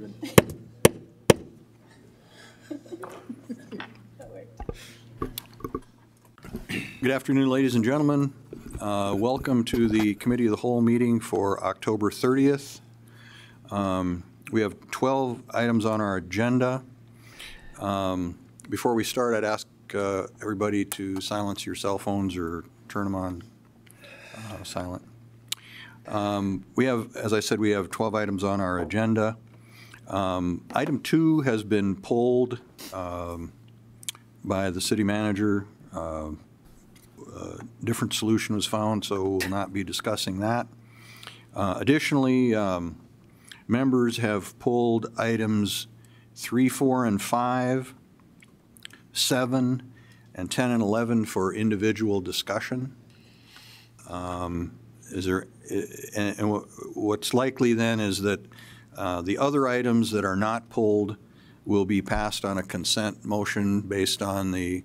Stephen. Good afternoon, ladies and gentlemen. Welcome to the Committee of the Whole meeting for October 30th. We have 12 items on our agenda. Before we start, I'd ask everybody to silence your cell phones or turn them on silent. We have, as I said, we have 12 items on our agenda. Item 2 has been pulled by the city manager. Different solution was found, so we'll not be discussing that. Additionally, members have pulled items 3, 4, and 5, 7, and 10 and 11 for individual discussion. What's likely then is that the other items that are not pulled will be passed on a consent motion based on the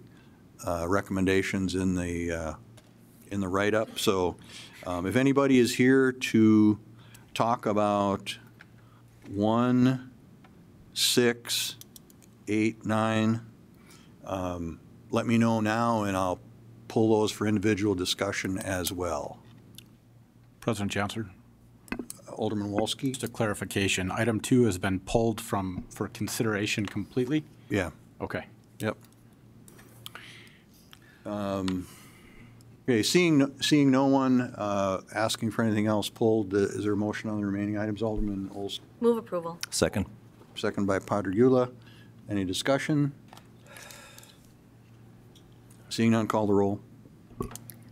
recommendations in the write-up. So if anybody is here to talk about 1, 6, 8, 9, let me know now and I'll pull those for individual discussion as well. President Chancellor. Alderman Wolski. Just a clarification. Item 2 has been pulled for consideration completely? Yeah. Okay. Yep. Okay, seeing no one asking for anything else pulled, is there a motion on the remaining items? Alderman Olson. Move approval. Second. Second by Padregula. Any discussion? Seeing none, call the roll.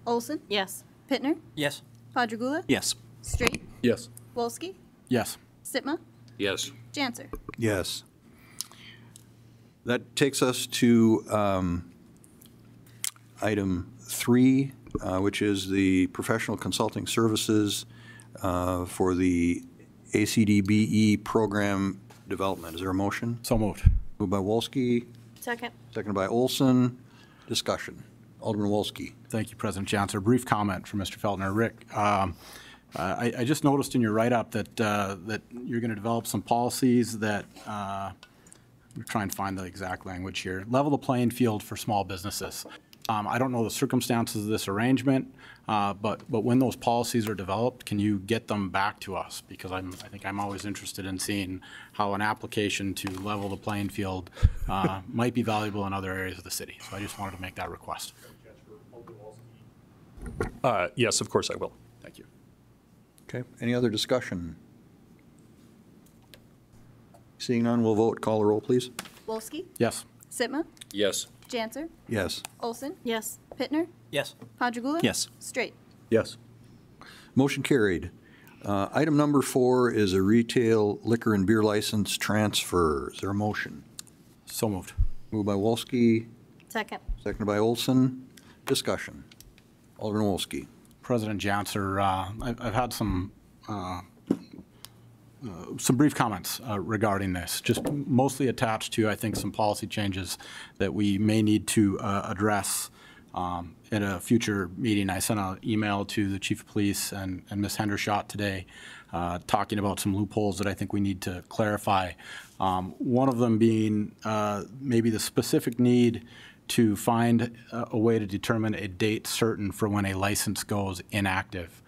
Olson? Yes. Pittner? Yes. Padregula? Yes. Straight? Yes. Wolski? Yes. Sitma? Yes. Janser? Yes. That takes us to item 3, which is the professional consulting services for the ACDBE program development. Is there a motion? So moved. Moved by Wolski, Second. seconded by Olson. Discussion. Alderman Wolski. Thank you, President Chancellor. Brief comment from Mr. Feltner. Rick, I just noticed in your write-up that that you're going to develop some policies that we're trying to find the exact language here. Level the playing field for small businesses. I don't know the circumstances of this arrangement, but when those policies are developed, can you get them back to us? Because I think I'm always interested in seeing how an application to level the playing field might be valuable in other areas of the city. So I just wanted to make that request. Yes, of course I will. Thank you. Okay. Any other discussion? Seeing none, we'll vote. Call the roll, please. Wolski? Yes. Sitma? Yes. Janser? Yes. Olson? Yes. Pittner? Yes. Padregula? Yes. Straight? Yes. Motion carried. Item number 4 is a retail liquor and beer license transfer. Is there a motion? So moved. Moved by Wolski, Second. seconded by Olson. Discussion. Alderman Wolski. President Janser, I've had some brief comments regarding this, just mostly attached to, I think, some policy changes that we may need to address in a future meeting. I sent an email to the Chief of Police and Ms. Hendershot today talking about some loopholes that I think we need to clarify. One of them being maybe the specific need to find a way to determine a date certain for when a license goes inactive.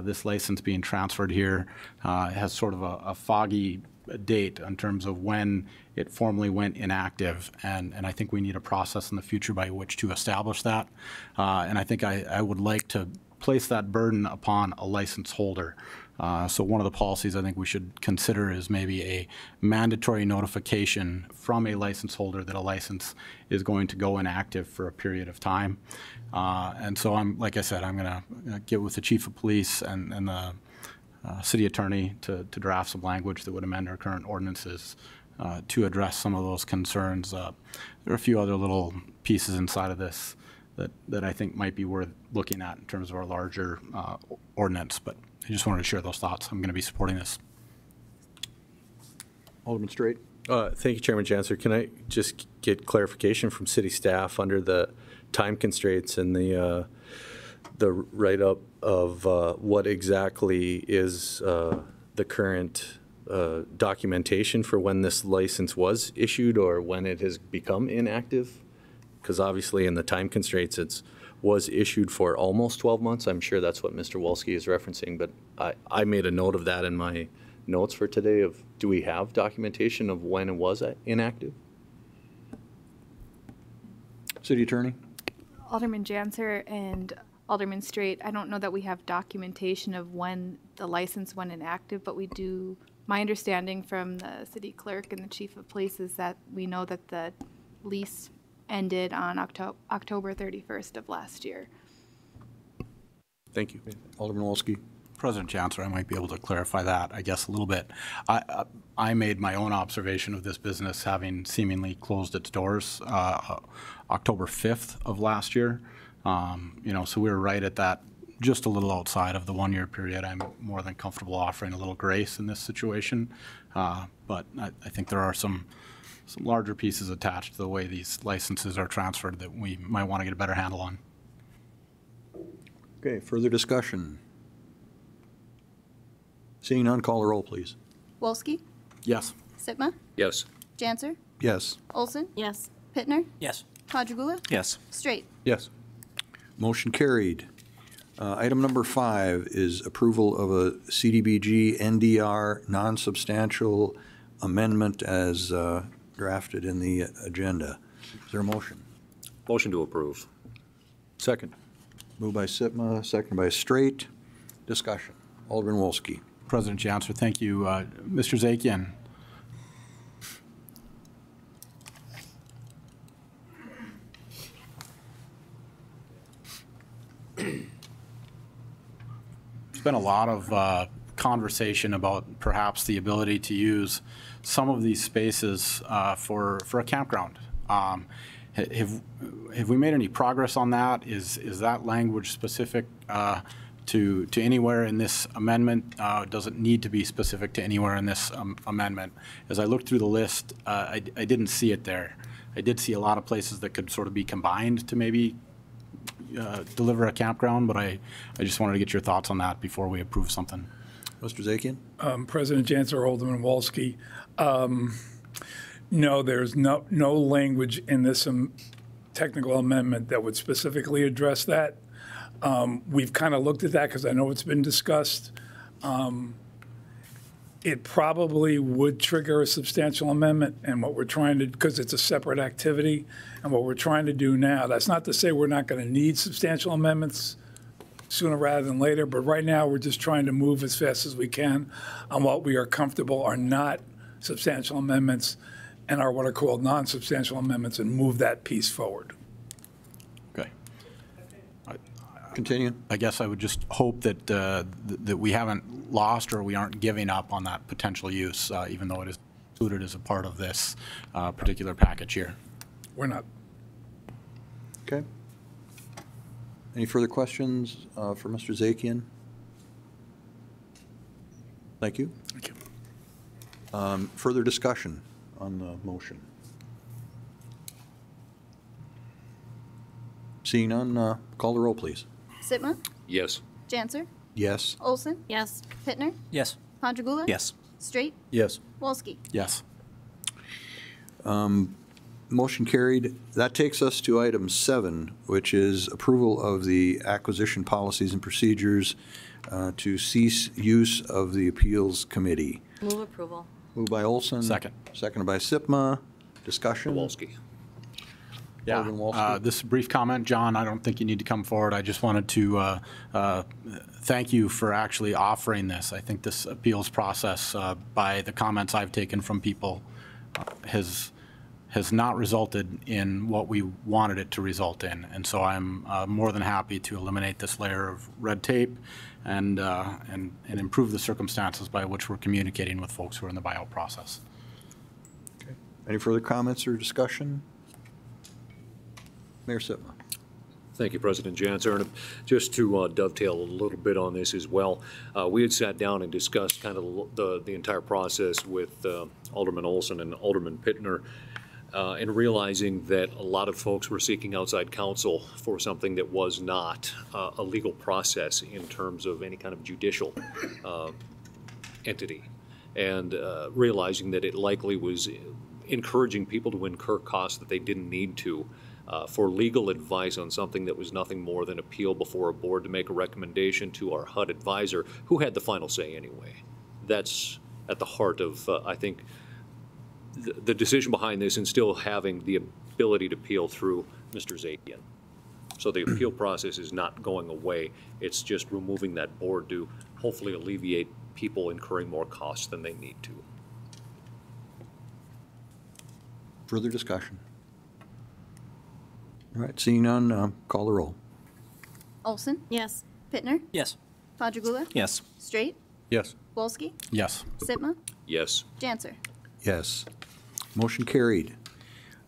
This license being transferred here has sort of a foggy date in terms of when it formally went inactive, and I think we need a process in the future by which to establish that. And I think I would like to place that burden upon a license holder. So one of the policies I think we should consider is maybe a mandatory notification from a license holder that a license is going to go inactive for a period of time. And so like I said, I'm going to get with the Chief of Police and the City Attorney to draft some language that would amend our current ordinances to address some of those concerns. There are a few other little pieces inside of this that I think might be worth looking at in terms of our larger ordinance, but I just wanted to share those thoughts. I'm going to be supporting this. Alderman Straight. Thank you, Chairman Janser. Can I just get clarification from city staff under the time constraints and the write-up of what exactly is the current documentation for when this license was issued or when it has become inactive? Because obviously in the time constraints, it was issued for almost 12 months. I'm sure that's what Mr. Wolski is referencing, but I made a note of that in my notes for today of, do we have documentation of when it was inactive? City Attorney? Alderman Janser and Alderman Straight, I don't know that we have documentation of when the license went inactive, but we do, my understanding from the city clerk and the chief of police is that we know that the lease ended on October 31st of last year. Thank you. Alderman Wolski? President Chancellor, I might be able to clarify that, I guess, a little bit. I made my own observation of this business having seemingly closed its doors October 5th of last year. So we were right at that, just a little outside of the one-year period. I'm more than comfortable offering a little grace in this situation, but I think there are some larger pieces attached to the way these licenses are transferred that we might want to get a better handle on. Okay, further discussion? Seeing none, call the roll, please. Wolski? Yes. Sitma? Yes. Janser? Yes. Olson? Yes. Pittner? Yes. Quadrigula? Yes. Straight? Yes. Motion carried. Item number 5 is approval of a CDBG NDR non-substantial amendment as drafted in the agenda. Is there a motion? Motion to approve. Second. Moved by Sitma, seconded by Straight. Discussion. Alderman Wolski. President Chancellor, thank you. Mr. Zakian. There's been a lot of conversation about perhaps the ability to use some of these spaces for a campground. Have we made any progress on that? Is that language specific to anywhere in this amendment? Does it need to be specific to anywhere in this amendment? As I looked through the list, I didn't see it there. I did see a lot of places that could sort of be combined to maybe deliver a campground, but I just wanted to get your thoughts on that before we approve something. Mr. Zakian? President Chancellor, Alderman Wolski. No, there's no language in this technical amendment that would specifically address that. We've kind of looked at that because I know it's been discussed. It probably would trigger a substantial amendment, and what we're trying to, because it's a separate activity, and what we're trying to do now, that's not to say we're not going to need substantial amendments sooner rather than later, but right now we're just trying to move as fast as we can on what we are comfortable are not substantial amendments and are what are called non-substantial amendments and move that piece forward. Okay. Continue. I guess I would just hope that that we haven't lost or we aren't giving up on that potential use, even though it is included as a part of this particular package here. We're not. Okay. Any further questions for Mr. Zakian? Thank you. Thank you. Further discussion on the motion? Seeing none, call the roll, please. Sitma? Yes. Janser? Yes. Olson? Yes. Pittner? Yes. Quadrigula? Yes. Straight? Yes. Wolski? Yes. Motion carried. That takes us to item 7, which is approval of the acquisition policies and procedures to cease use of the appeals committee. Move approval. Moved by Olson. Second. Seconded by Sitma. Discussion. Kowalski. Alderman Wolski. This brief comment, John, I don't think you need to come forward. I just wanted to thank you for actually offering this. I think this appeals process, by the comments I've taken from people, has not resulted in what we wanted it to result in. And so I'm more than happy to eliminate this layer of red tape and improve the circumstances by which we're communicating with folks who are in the buyout process. Okay. Any further comments or discussion? Mayor Sitma. Thank you, President Janser. And just to dovetail a little bit on this as well, we had sat down and discussed kind of the entire process with Alderman Olson and Alderman Pittner, and realizing that a lot of folks were seeking outside counsel for something that was not a legal process in terms of any kind of judicial entity. and realizing that it likely was encouraging people to incur costs that they didn't need to for legal advice on something that was nothing more than appeal before a board to make a recommendation to our HUD advisor, who had the final say anyway. That's at the heart of, I think, the decision behind this, and still having the ability to appeal through Mr. Zakian. So the appeal process is not going away. It's just removing that board to hopefully alleviate people incurring more costs than they need to. Further discussion? All right, seeing none, call the roll. Olson? Yes. Pittner? Yes. Padragula? Yes. Straight? Yes. Wolski? Yes. Sitma? Yes. Janser? Yes. Motion carried.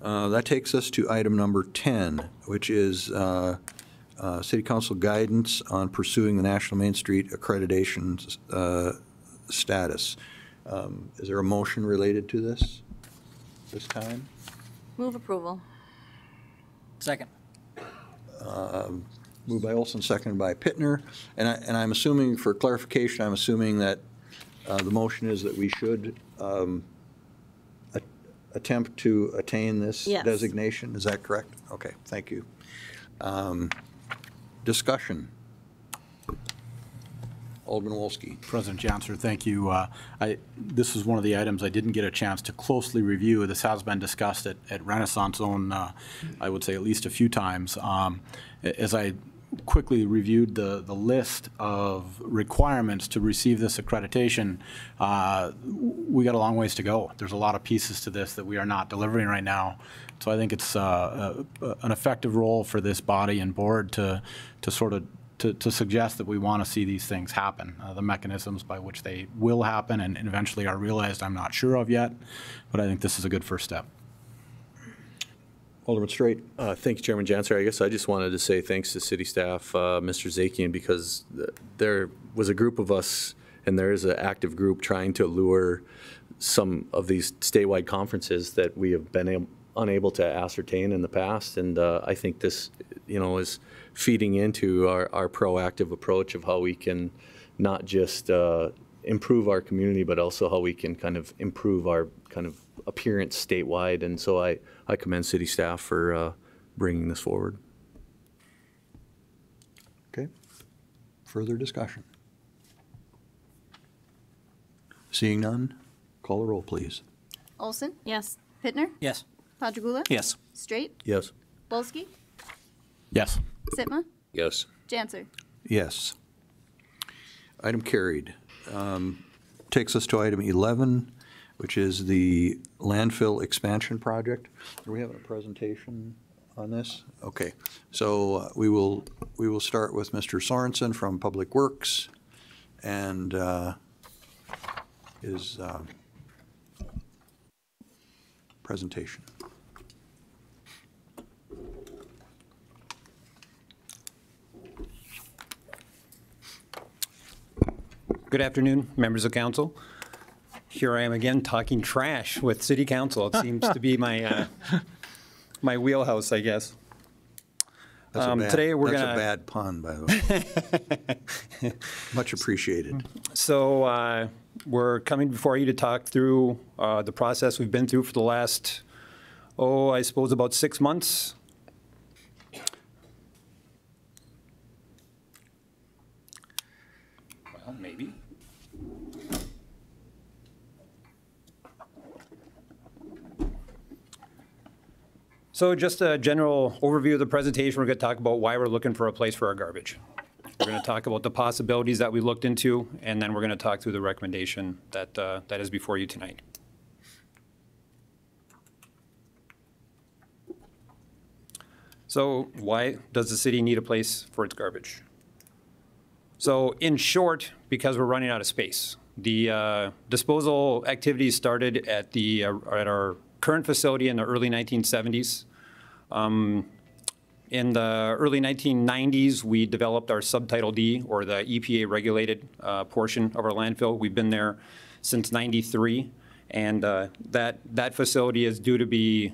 That takes us to item number 10, which is City Council guidance on pursuing the National Main Street accreditation status. Is there a motion related to this time? Move approval. Second. Moved by Olson, seconded by Pittner. And I'm assuming, for clarification, I'm assuming that the motion is that we should attempt to attain this Yes. designation. Is that correct? Okay, thank you. Discussion. Alderman Wolski. President Janser, thank you. This is one of the items I didn't get a chance to closely review. This has been discussed at Renaissance Zone, I would say at least a few times. As I quickly reviewed the list of requirements to receive this accreditation, we got a long ways to go. There's a lot of pieces to this that we are not delivering right now. So I think it's an effective role for this body and board to sort of to suggest that we want to see these things happen. The mechanisms by which they will happen and eventually are realized, I'm not sure of yet, but I think this is a good first step. Alderman Straight. Thank you, Chairman Janser. I guess I just wanted to say thanks to city staff, Mr. Zakian, because there was a group of us, and there is an active group trying to lure some of these statewide conferences that we have been unable to ascertain in the past. And I think this, is feeding into our proactive approach of how we can not just improve our community, but also how we can kind of improve our kind of appearance statewide. And so I commend city staff for bringing this forward. Okay. Further discussion? Seeing none, call the roll, please. Olson? Yes. Pittner? Yes. Padragula? Yes. Straight? Yes. Wolski? Yes. Sitma? Yes. Janser? Yes. Item carried. Takes us to item 11, which is the landfill expansion project. Are we having a presentation on this? Okay. So we will start with Mr. Sorensen from Public Works and his presentation. Good afternoon, members of council. Here I am again talking trash with city council. It seems to be my my wheelhouse, I guess. That's Today we're that's gonna. a bad pun, by the way. Much appreciated. So we're coming before you to talk through the process we've been through for the last, I suppose about 6 months. Well, maybe. So just a general overview of the presentation. We're going to talk about why we're looking for a place for our garbage. We're going to talk about the possibilities that we looked into, and then we're going to talk through the recommendation that that is before you tonight. So why does the city need a place for its garbage? So in short, because we're running out of space. The disposal activities started at our current facility in the early 1970s. In the early 1990s, we developed our Subtitle D, or the EPA-regulated portion of our landfill. We've been there since '93, and that facility is due to be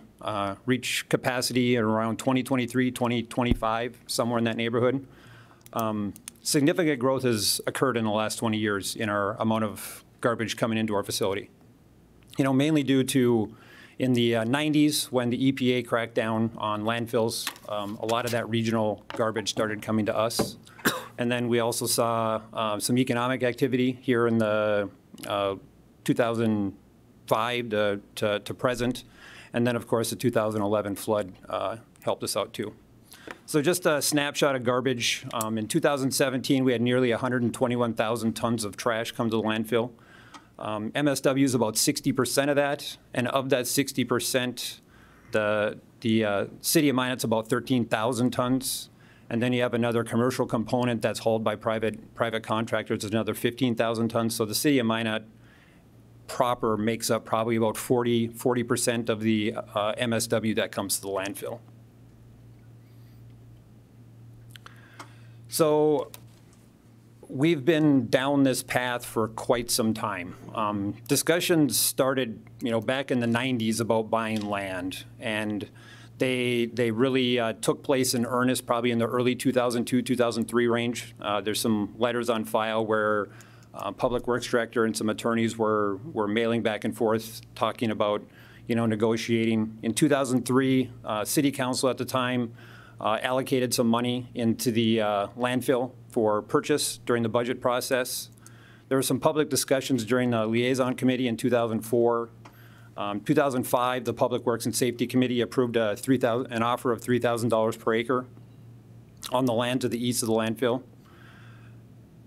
reach capacity at around 2023, 2025, somewhere in that neighborhood. Significant growth has occurred in the last 20 years in our amount of garbage coming into our facility. Mainly due to in the 90s when the EPA cracked down on landfills, a lot of that regional garbage started coming to us. And then we also saw some economic activity here in the 2005 to present. And then, of course, the 2011 flood helped us out too. So just a snapshot of garbage. In 2017, we had nearly 121,000 tons of trash come to the landfill. MSW is about 60% of that, and of that 60%, the city of Minet's about 13,000 tons, and then you have another commercial component that's hauled by private contractors, another 15,000 tons. So the city of Minet proper makes up probably about 40% of the MSW that comes to the landfill. So we've been down this path for quite some time. Discussions started, back in the 90s about buying land, and they really took place in earnest probably in the early 2002, 2003 range. There's some letters on file where Public Works Director and some attorneys were mailing back and forth talking about, negotiating. In 2003, City Council at the time allocated some money into the landfill for purchase during the budget process. There were some public discussions during the liaison committee in 2004. 2005, the Public Works and Safety Committee approved an offer of $3,000 per acre on the land to the east of the landfill.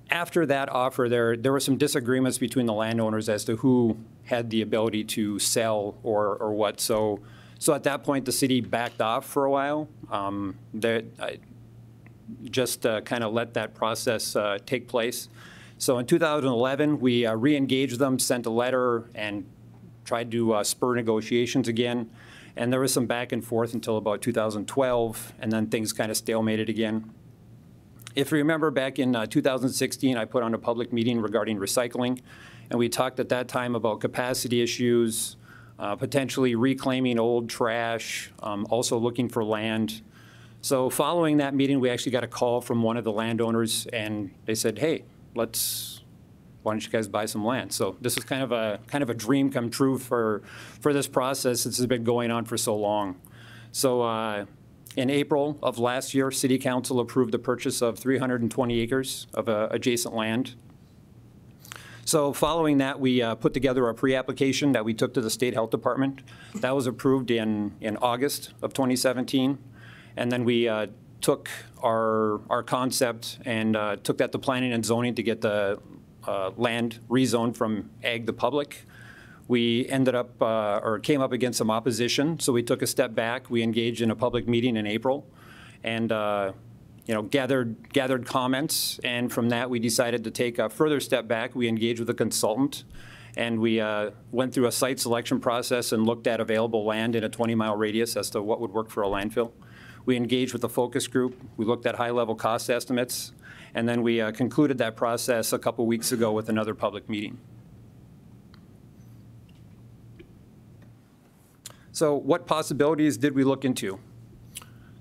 After that offer, there were some disagreements between the landowners as to who had the ability to sell or what. So at that point, the city backed off for a while. Just kind of let that process take place. So in 2011, we re-engaged them, sent a letter, and tried to spur negotiations again. And there was some back and forth until about 2012, and then things kind of stalemated again. If you remember, back in 2016, I put on a public meeting regarding recycling, and we talked at that time about capacity issues, potentially reclaiming old trash, also looking for land. So following that meeting, we actually got a call from one of the landowners, and they said, "Hey, why don't you guys buy some land?" So this is kind of a dream come true for this process. This has been going on for so long. So in April of last year, City Council approved the purchase of 320 acres of adjacent land. So following that, we put together a pre-application that we took to the State Health Department. That was approved in August of 2017. And then we took our concept and took that to planning and zoning to get the land rezoned from ag to public. We ended up, or came up against some opposition, so we took a step back. We engaged in a public meeting in April and gathered comments, and from that we decided to take a further step back. We engaged with a consultant, and we went through a site selection process and looked at available land in a 20-mile radius as to what would work for a landfill. We engaged with a focus group. We looked at high-level cost estimates, and then we concluded that process a couple weeks ago with another public meeting. So what possibilities did we look into?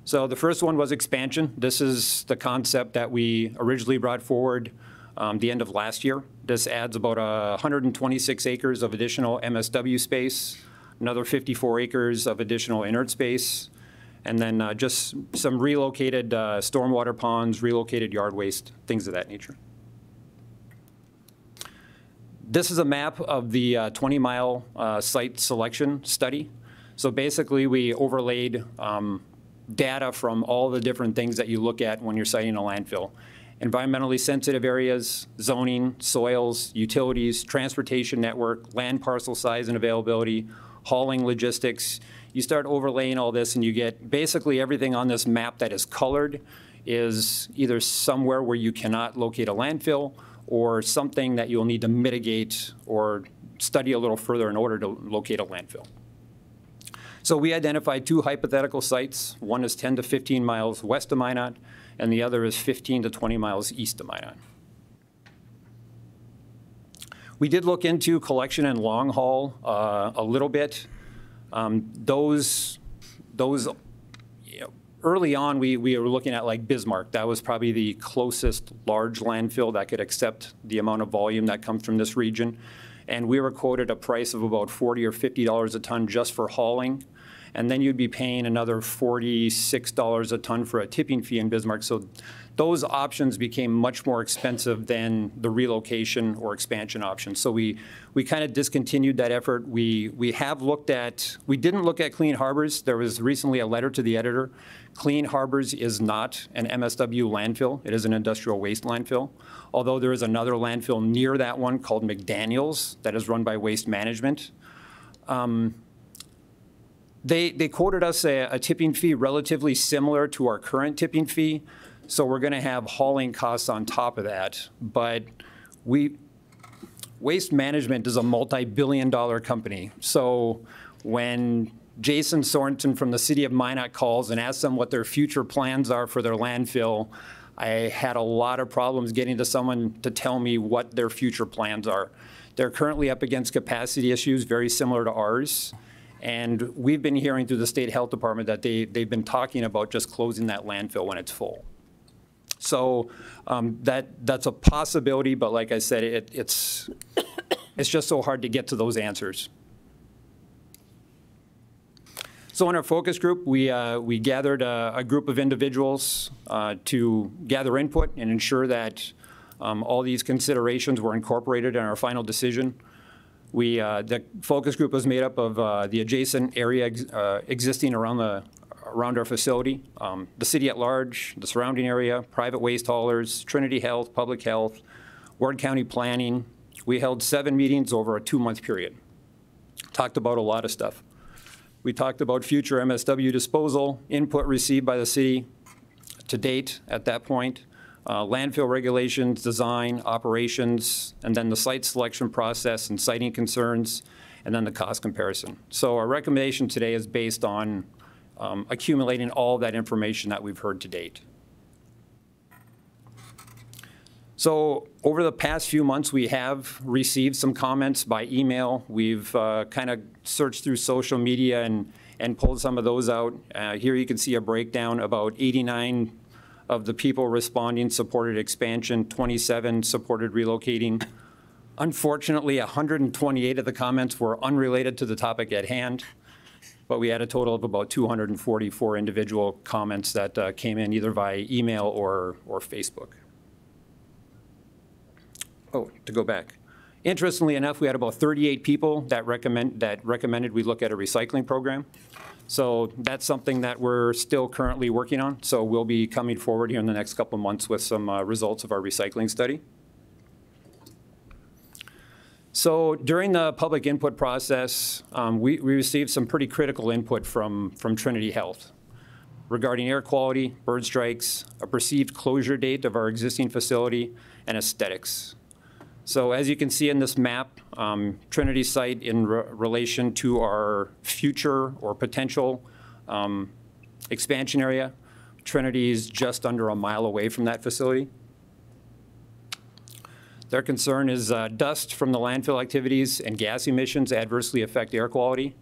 So the first one was expansion. This is the concept that we originally brought forward the end of last year. This adds about 126 acres of additional MSW space, another 54 acres of additional inert space, and then just some relocated stormwater ponds, relocated yard waste, things of that nature. This is a map of the 20-mile site selection study. So basically, we overlaid data from all the different things that you look at when you're siting a landfill. Environmentally sensitive areas, zoning, soils, utilities, transportation network, land parcel size and availability, hauling logistics. You start overlaying all this and you get basically everything on this map that is colored is either somewhere where you cannot locate a landfill or something that you'll need to mitigate or study a little further in order to locate a landfill. So we identified two hypothetical sites. One is 10 to 15 miles west of Minot, and the other is 15 to 20 miles east of Minot. We did look into collection and long haul a little bit. Early on, we were looking at like Bismarck. That was probably the closest large landfill that could accept the amount of volume that comes from this region. and we were quoted a price of about $40 or $50 a ton just for hauling. And then you'd be paying another $46 a ton for a tipping fee in Bismarck. So those options became much more expensive than the relocation or expansion option. So we kind of discontinued that effort. We didn't look at Clean Harbors. There was recently a letter to the editor. Clean Harbors is not an MSW landfill. It is an industrial waste landfill. Although there is another landfill near that one called McDaniels that is run by Waste Management. They quoted us a tipping fee relatively similar to our current tipping fee, so we're going to have hauling costs on top of that. But Waste Management is a multi-billion-dollar company. So when Jason Sorensen from the city of Minot calls and asks them what their future plans are for their landfill, I had a lot of problems getting to someone to tell me what their future plans are. They're currently up against capacity issues very similar to ours. And we've been hearing through the state health department that they've been talking about just closing that landfill when it's full. So that's a possibility, but like I said, it's just so hard to get to those answers. So in our focus group, we gathered a group of individuals to gather input and ensure that all these considerations were incorporated in our final decision. The focus group was made up of the adjacent area existing around our facility, the city at large, the surrounding area, private waste haulers, Trinity Health, Public Health, Ward County Planning. We held 7 meetings over a 2-month period. Talked about a lot of stuff. We talked about future MSW disposal, input received by the city to date at that point, landfill regulations, design, operations, and then the site selection process and siting concerns, and then the cost comparison. So our recommendation today is based on accumulating all of that information that we've heard to date. So over the past few months, we have received some comments by email. We've kind of searched through social media and pulled some of those out. Here you can see a breakdown. About 89 of the people responding supported expansion, 27 supported relocating. Unfortunately, 128 of the comments were unrelated to the topic at hand, but we had a total of about 244 individual comments that came in either via email or Facebook. Oh, to go back. Interestingly enough, we had about 38 people that recommended we look at a recycling program. So that's something that we're still currently working on. So we'll be coming forward here in the next couple of months with some results of our recycling study. So during the public input process, we received some pretty critical input from Trinity Health regarding air quality, bird strikes, a perceived closure date of our existing facility, and aesthetics. So as you can see in this map, Trinity site in relation to our future or potential expansion area, Trinity is just under a mile away from that facility. Their concern is dust from the landfill activities and gas emissions adversely affect air quality.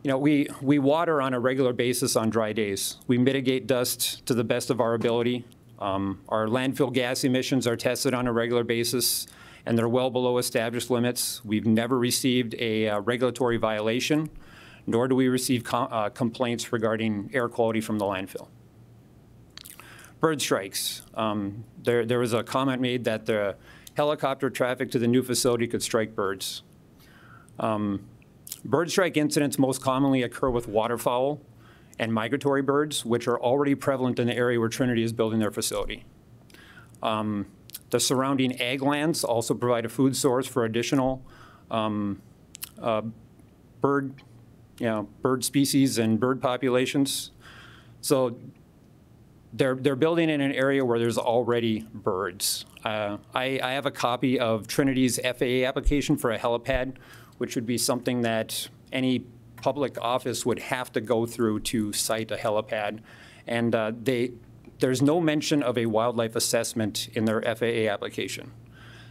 You know, we water on a regular basis on dry days. We mitigate dust to the best of our ability. Our landfill gas emissions are tested on a regular basis, and they're well below established limits. We've never received a regulatory violation, nor do we receive complaints regarding air quality from the landfill. Bird strikes. There was a comment made that the helicopter traffic to the new facility could strike birds. Bird strike incidents most commonly occur with waterfowl and migratory birds, which are already prevalent in the area where Trinity is building their facility. The surrounding ag lands also provide a food source for additional bird species and bird populations. So they're building in an area where there's already birds. I have a copy of Trinity's FAA application for a helipad, which would be something that any public office would have to go through to cite a helipad. And there's no mention of a wildlife assessment in their FAA application.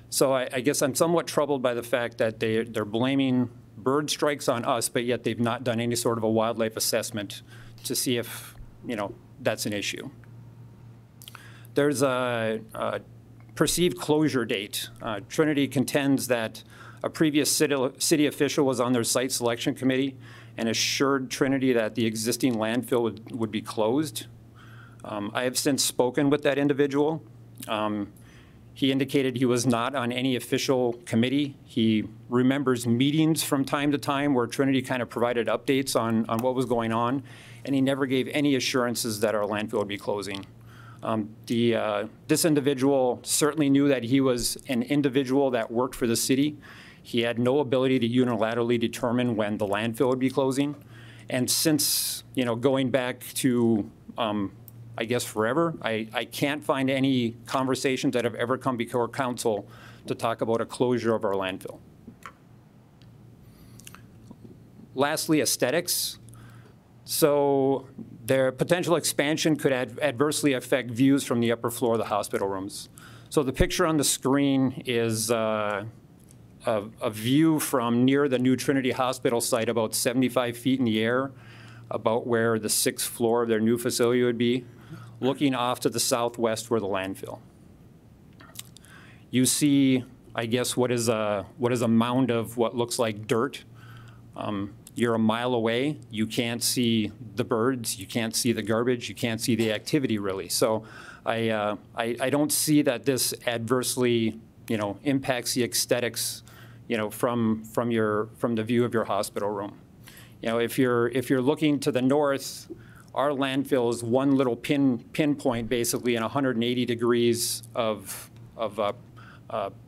So I guess I'm somewhat troubled by the fact that they're blaming bird strikes on us, but yet they've not done any sort of a wildlife assessment to see if, that's an issue. There's a perceived closure date. Trinity contends that a previous city official was on their site selection committee and assured Trinity that the existing landfill would be closed. I have since spoken with that individual. He indicated he was not on any official committee. He remembers meetings from time to time where Trinity kind of provided updates on what was going on, and he never gave any assurances that our landfill would be closing. This individual certainly knew that he was an individual that worked for the city. He had no ability to unilaterally determine when the landfill would be closing. And since, going back to, I guess forever, I can't find any conversations that have ever come before council to talk about a closure of our landfill. Lastly, aesthetics. So their potential expansion could adversely affect views from the upper floor of the hospital rooms. So the picture on the screen is a view from near the new Trinity Hospital site, about 75 feet in the air, about where the 6th floor of their new facility would be, looking off to the southwest where the landfill. You see, I guess, what is a mound of what looks like dirt. You're a mile away. You can't see the birds. You can't see the garbage. You can't see the activity, really. So I don't see that this adversely, impacts the aesthetics, from the view of your hospital room. If you're looking to the north, our landfill is one little pinpoint, basically, in 180 degrees of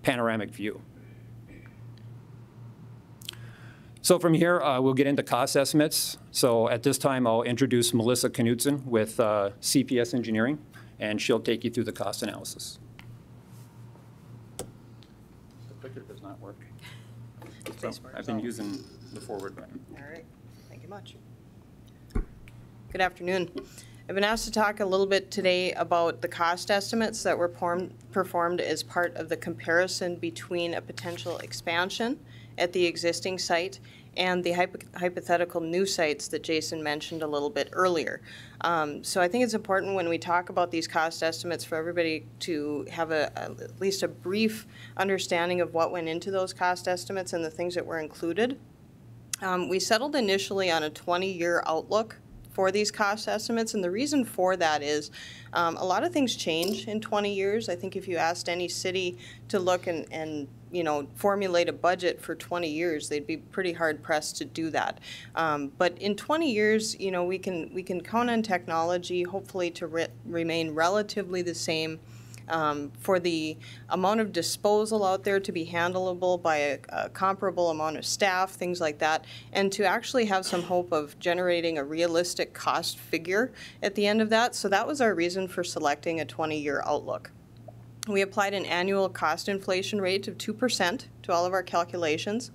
panoramic view. So from here, we'll get into cost estimates. So at this time, I'll introduce Melissa Knudsen with CPS Engineering, and she'll take you through the cost analysis. The clicker does not work. So I've been using the forward button. All right, thank you much. Good afternoon. I've been asked to talk a little bit today about the cost estimates that were performed as part of the comparison between a potential expansion at the existing site and the hypothetical new sites that Jason mentioned a little bit earlier. So I think it's important when we talk about these cost estimates for everybody to have at least a brief understanding of what went into those cost estimates and the things that were included. We settled initially on a 20-year outlook for these cost estimates, and the reason for that is a lot of things change in 20 years. I think if you asked any city to look and formulate a budget for 20 years, they'd be pretty hard pressed to do that. But in 20 years, we can count on technology, hopefully to remain relatively the same, for the amount of disposal out there to be handleable by a comparable amount of staff, things like that, and to actually have some hope of generating a realistic cost figure at the end of that. So that was our reason for selecting a 20-year outlook. We applied an annual cost inflation rate of 2% to all of our calculations.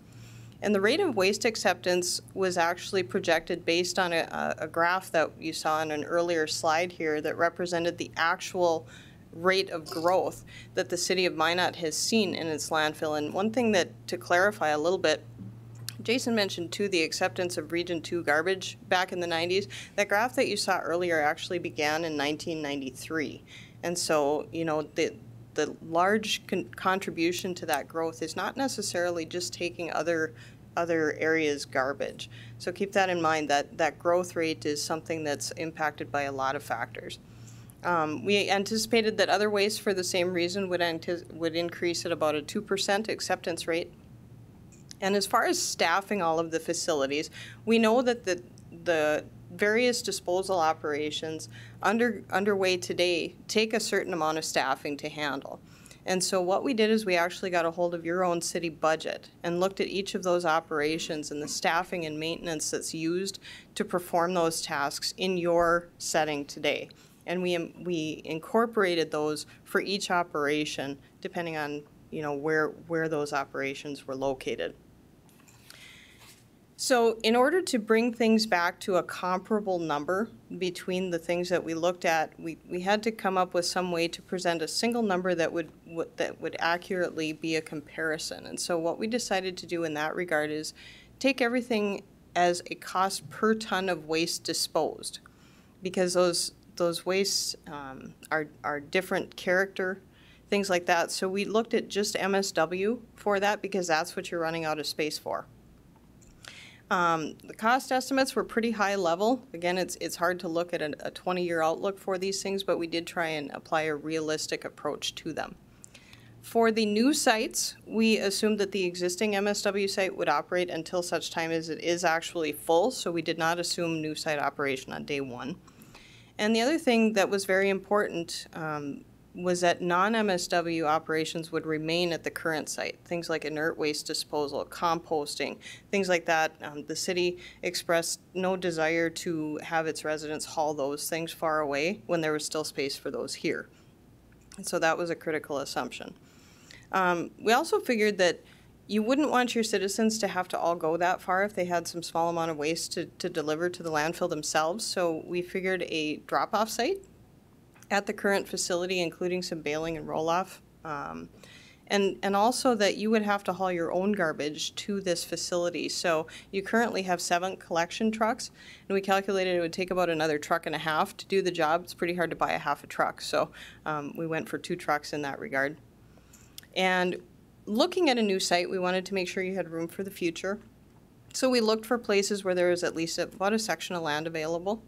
And the rate of waste acceptance was actually projected based on a graph that you saw in an earlier slide here that represented the actual rate of growth that the city of Minet has seen in its landfill. And one thing that, to clarify a little bit, Jason mentioned too the acceptance of Region 2 garbage back in the 90s. That graph that you saw earlier actually began in 1993. And so, the large contribution to that growth is not necessarily just taking other areas' garbage. So keep that in mind, that growth rate is something that's impacted by a lot of factors. We anticipated that other waste for the same reason would increase at about a 2% acceptance rate. And as far as staffing all of the facilities, we know that the various disposal operations underway today take a certain amount of staffing to handle. And so what we did is we actually got a hold of your own city budget and looked at each of those operations and the staffing and maintenance that's used to perform those tasks in your setting today. And we incorporated those for each operation depending on where those operations were located. So in order to bring things back to a comparable number between the things that we looked at, we had to come up with some way to present a single number that would accurately be a comparison. And so what we decided to do in that regard is take everything as a cost per ton of waste disposed, because those wastes are different character. things like that. So we looked at just MSW for that because that's what you're running out of space for. The cost estimates were pretty high level. Again, it's hard to look at a 20-year outlook for these things, but we did try and apply a realistic approach to them. For the new sites, we assumed that the existing MSW site would operate until such time as it is actually full, so we did not assume new site operation on day one. And the other thing that was very important was that non-MSW operations would remain at the current site. Things like inert waste disposal, composting, things like that. The city expressed no desire to have its residents haul those things far away when there was still space for those here. And so that was a critical assumption. We also figured that you wouldn't want your citizens to have to all go that far if they had some small amount of waste to deliver to the landfill themselves. So we figured a drop-off site at the current facility, including some baling and roll-off. And also that you would have to haul your own garbage to this facility. So you currently have 7 collection trucks, and we calculated it would take about another truck and a half to do the job. It's pretty hard to buy a half a truck, so we went for 2 trucks in that regard. And looking at a new site, we wanted to make sure you had room for the future. So we looked for places where there was at least about a section of land available.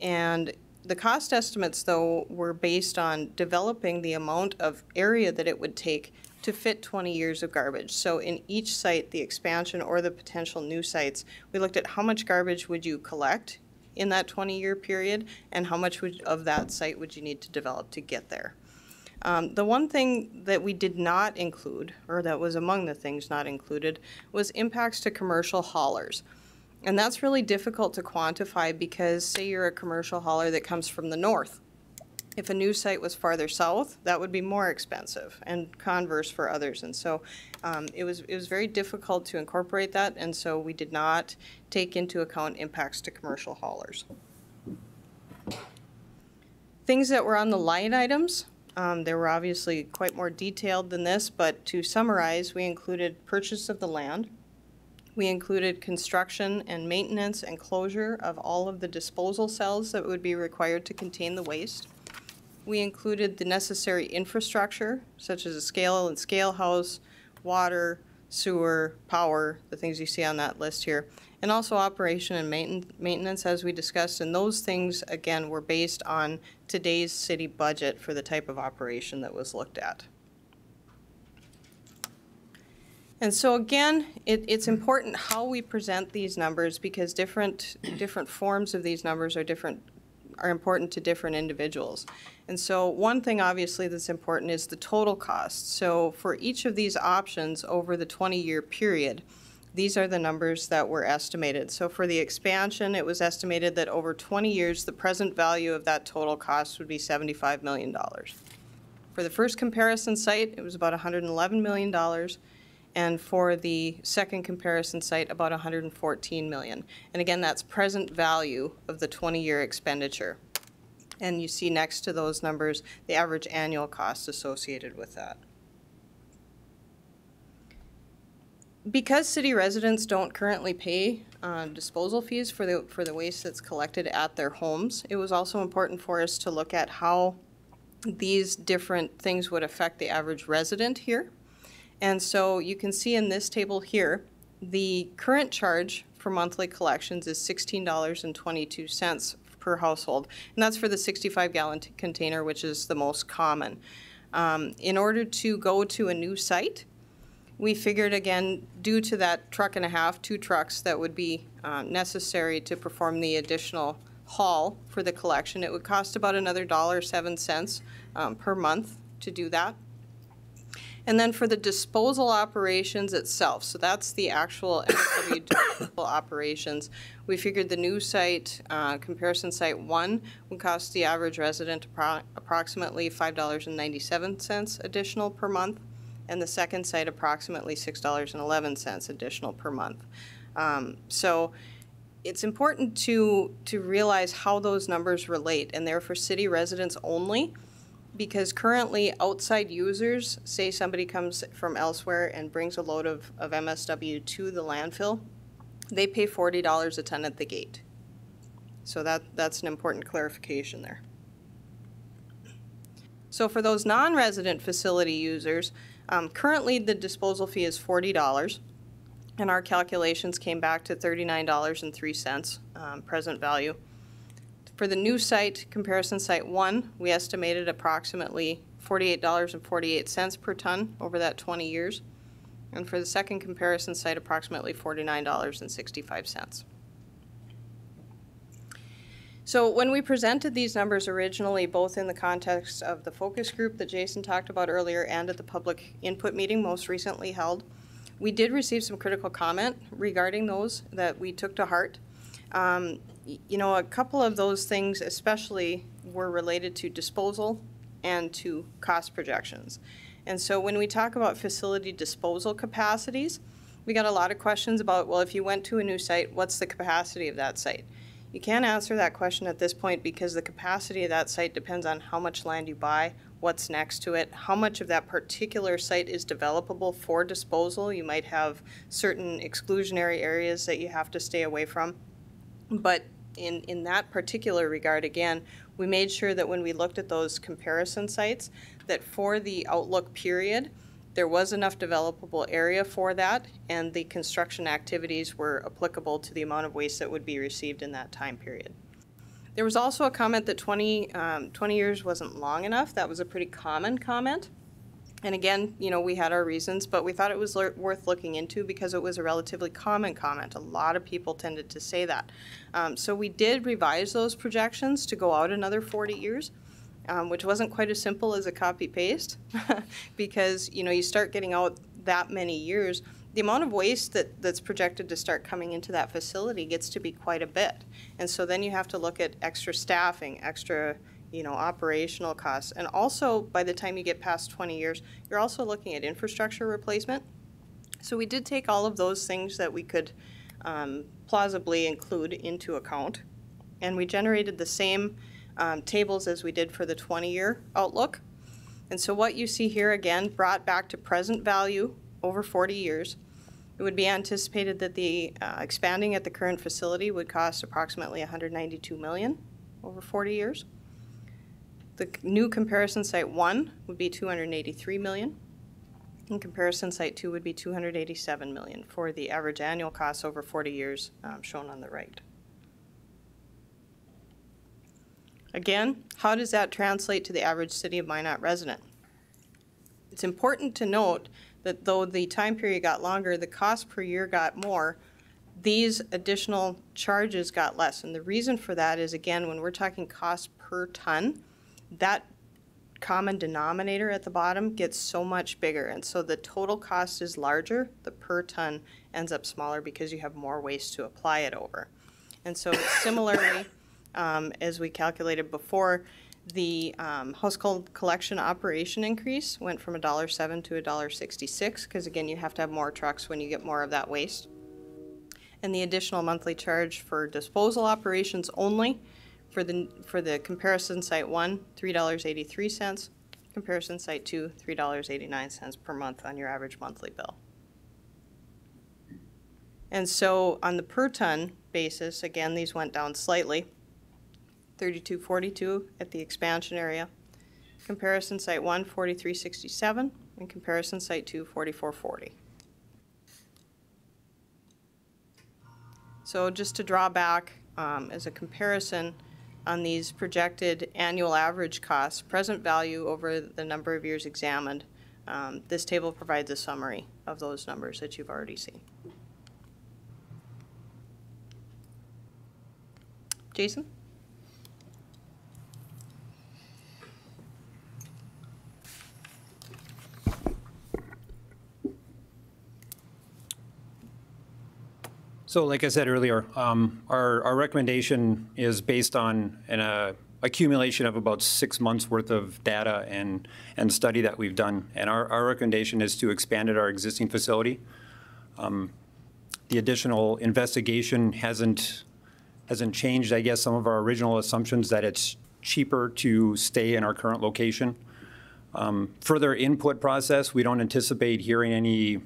And the cost estimates, though, were based on developing the amount of area that it would take to fit 20 years of garbage. So in each site, the expansion or the potential new sites, we looked at how much garbage would you collect in that 20-year period and how much of that site would you need to develop to get there. The one thing that we did not include, or that was among the things not included, was impacts to commercial haulers. And that's really difficult to quantify because say you're a commercial hauler that comes from the north. If a new site was farther south, that would be more expensive, and converse for others. And so it was very difficult to incorporate that, and so we did not take into account impacts to commercial haulers. Things that were on the line items, they were obviously quite more detailed than this, but to summarize, we included purchase of the land. We included construction and maintenance and closure of all of the disposal cells that would be required to contain the waste. We included the necessary infrastructure, such as a scale house, water, sewer, power, the things you see on that list here, and also operation and maintenance, as we discussed. And those things, again, were based on today's city budget for the type of operation that was looked at. And so again, it's important how we present these numbers because different forms of these numbers are important to different individuals. And so one thing obviously that's important is the total cost. So for each of these options over the 20-year period, these are the numbers that were estimated. So for the expansion, it was estimated that over 20 years, the present value of that total cost would be $75 million. For the first comparison site, it was about $111 million. And for the second comparison site, about $114 million. And again, that's present value of the 20-year expenditure. And you see next to those numbers, the average annual cost associated with that. Because city residents don't currently pay disposal fees for the waste that's collected at their homes, it was also important for us to look at how these different things would affect the average resident here. And so you can see in this table here, the current charge for monthly collections is $16.22 per household. And that's for the 65-gallon container, which is the most common. In order to go to a new site, we figured, again, due to that truck and a half, 2 trucks that would be necessary to perform the additional haul for the collection, it would cost about another $1.07 per month to do that. And then for the disposal operations itself, so that's the actual MSW disposal operations, we figured the new site, comparison site 1, would cost the average resident approximately $5.97 additional per month, and the second site approximately $6.11 additional per month. So it's important to realize how those numbers relate, and they're for city residents only. Because currently outside users, say somebody comes from elsewhere and brings a load of MSW to the landfill, they pay $40 a ton at the gate. So that's an important clarification there. So for those non-resident facility users, currently the disposal fee is $40, and our calculations came back to $39.03 present value. For the new site, comparison site 1, we estimated approximately $48.48 per ton over that 20 years. And for the second comparison site, approximately $49.65. So when we presented these numbers originally, both in the context of the focus group that Jason talked about earlier and at the public input meeting most recently held, we did receive some critical comment regarding those that we took to heart. You know, a couple of those things especially were related to disposal and to cost projections. And so when we talk about facility disposal capacities, we got a lot of questions about, well, if you went to a new site, what's the capacity of that site? You can't answer that question at this point because the capacity of that site depends on how much land you buy, what's next to it, how much of that particular site is developable for disposal. You might have certain exclusionary areas that you have to stay away from. But in that particular regard, again, we made sure that when we looked at those comparison sites, that for the outlook period, there was enough developable area for that, and the construction activities were applicable to the amount of waste that would be received in that time period. There was also a comment that 20 years wasn't long enough. That was a pretty common comment. And again, you know, we had our reasons, but we thought it was worth looking into because it was a relatively common comment. A lot of people tended to say that. So we did revise those projections to go out another 40 years. Which wasn't quite as simple as a copy-paste because, you know, you start getting out that many years, the amount of waste that's projected to start coming into that facility gets to be quite a bit. And so then you have to look at extra staffing, extra, you know, operational costs. And also, by the time you get past 20 years, you're also looking at infrastructure replacement. So we did take all of those things that we could plausibly include into account. And we generated the same tables as we did for the 20-year outlook. And so what you see here again brought back to present value over 40 years. It would be anticipated that the expanding at the current facility would cost approximately $192 million over 40 years. The new comparison site 1 would be $283 million. And comparison site 2 would be $287 million for the average annual costs over 40 years shown on the right. Again, how does that translate to the average City of Minot resident? It's important to note that though the time period got longer, the cost per year got more, these additional charges got less. And the reason for that is, again, when we're talking cost per ton, that common denominator at the bottom gets so much bigger. And so the total cost is larger, the per ton ends up smaller because you have more waste to apply it over. And so similarly, as we calculated before, the household collection operation increase went from $1.07 to $1.66 because, again, you have to have more trucks when you get more of that waste. And the additional monthly charge for disposal operations only for the comparison site 1, $3.83, comparison site 2, $3.89 per month on your average monthly bill. And so on the per ton basis, again, these went down slightly. $32.42 at the expansion area. Comparison site 1, $43.67, and comparison site 2, $44.40. So just to draw back as a comparison on these projected annual average costs, present value over the number of years examined, this table provides a summary of those numbers that you've already seen. Jason? So like I said earlier, our recommendation is based on an accumulation of about 6 months worth of data and study that we've done. And our recommendation is to expand at our existing facility. The additional investigation hasn't changed, I guess, some of our original assumptions that it's cheaper to stay in our current location. Further input process, we don't anticipate hearing anything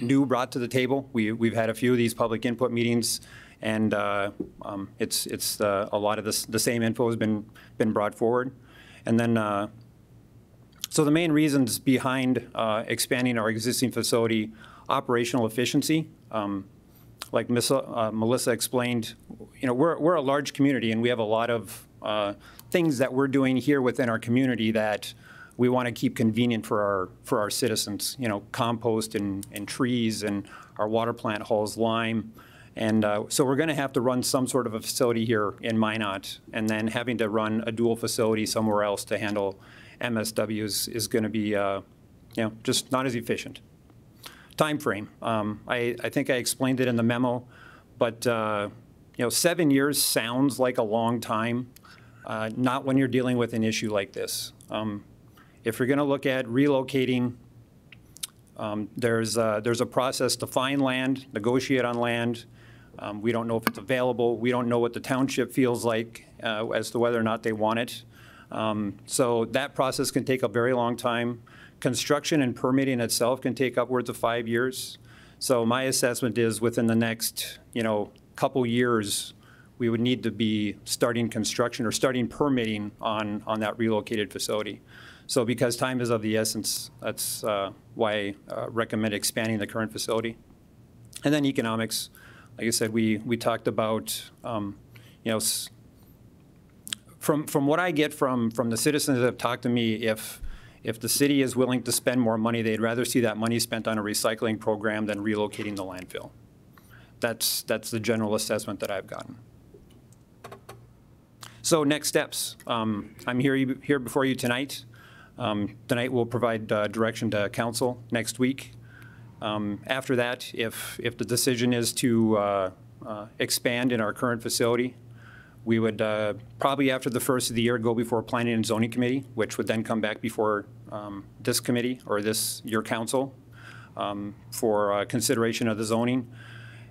new brought to the table. We've had a few of these public input meetings, and it's a lot of the same info has been brought forward. And then So the main reasons behind expanding our existing facility, operational efficiency, like Melissa explained, we're a large community and we have a lot of things that we're doing here within our community that we want to keep convenient for our citizens. Compost and trees, and our water plant hauls lime. And so we're going to have to run some sort of a facility here in Minot, and then having to run a dual facility somewhere else to handle MSWs is going to be just not as efficient. Time frame. I think I explained it in the memo, but 7 years sounds like a long time, not when you're dealing with an issue like this. If you're going to look at relocating, there's a process to find land, negotiate on land. We don't know if it's available. We don't know what the township feels like as to whether or not they want it. So that process can take a very long time. Construction and permitting itself can take upwards of 5 years. So my assessment is within the next, couple years, we would need to be starting construction or starting permitting on that relocated facility. So because time is of the essence, that's why I recommend expanding the current facility. And then economics. Like I said, we talked about, from what I get from the citizens that have talked to me, if the city is willing to spend more money, they'd rather see that money spent on a recycling program than relocating the landfill. That's the general assessment that I've gotten. So next steps. I'm here before you tonight. Tonight we'll provide direction to council next week. After that, if the decision is to expand in our current facility, we would probably after the first of the year go before Planning and Zoning Committee, which would then come back before this committee or your council for consideration of the zoning.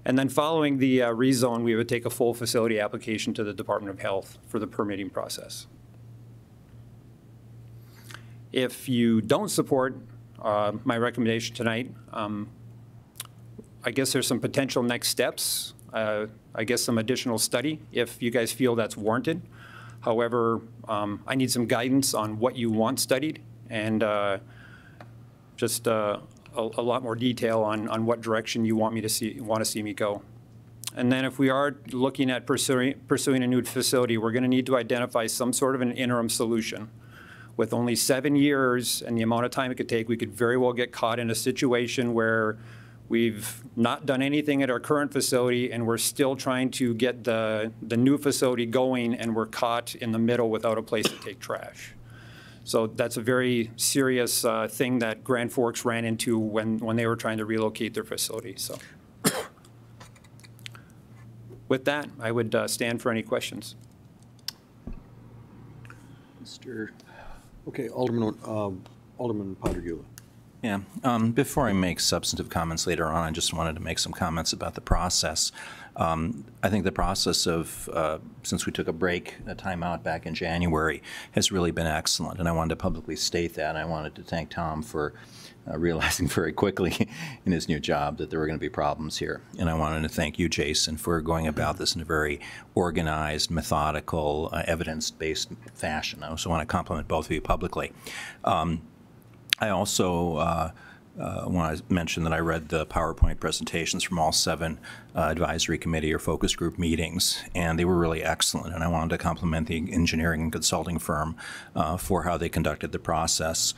And then following the rezone, we would take a full facility application to the Department of Health for the permitting process. If you don't support my recommendation tonight, I guess there's some potential next steps. I guess some additional study if you guys feel that's warranted. However, I need some guidance on what you want studied and just a lot more detail on what direction you want to see me go. And then if we are looking at pursuing a new facility, we're going to need to identify some sort of an interim solution. With only 7 years and the amount of time it could take, we could very well get caught in a situation where we've not done anything at our current facility and we're still trying to get the new facility going, and we're caught in the middle without a place to take trash. So that's a very serious thing that Grand Forks ran into when they were trying to relocate their facility. So with that, I would stand for any questions. Okay, Alderman Potter-Gula. Yeah, before I make substantive comments later on, I just wanted to make some comments about the process. I think the process of, since we took a time out back in January, has really been excellent, and I wanted to publicly state that. I wanted to thank Tom for realizing very quickly in his new job that there were going to be problems here. And I wanted to thank you, Jason, for going about this in a very organized, methodical, evidence-based fashion. I also want to compliment both of you publicly. I also want to mention that I read the PowerPoint presentations from all 7 advisory committee or focus group meetings, and they were really excellent. And I wanted to compliment the engineering and consulting firm for how they conducted the process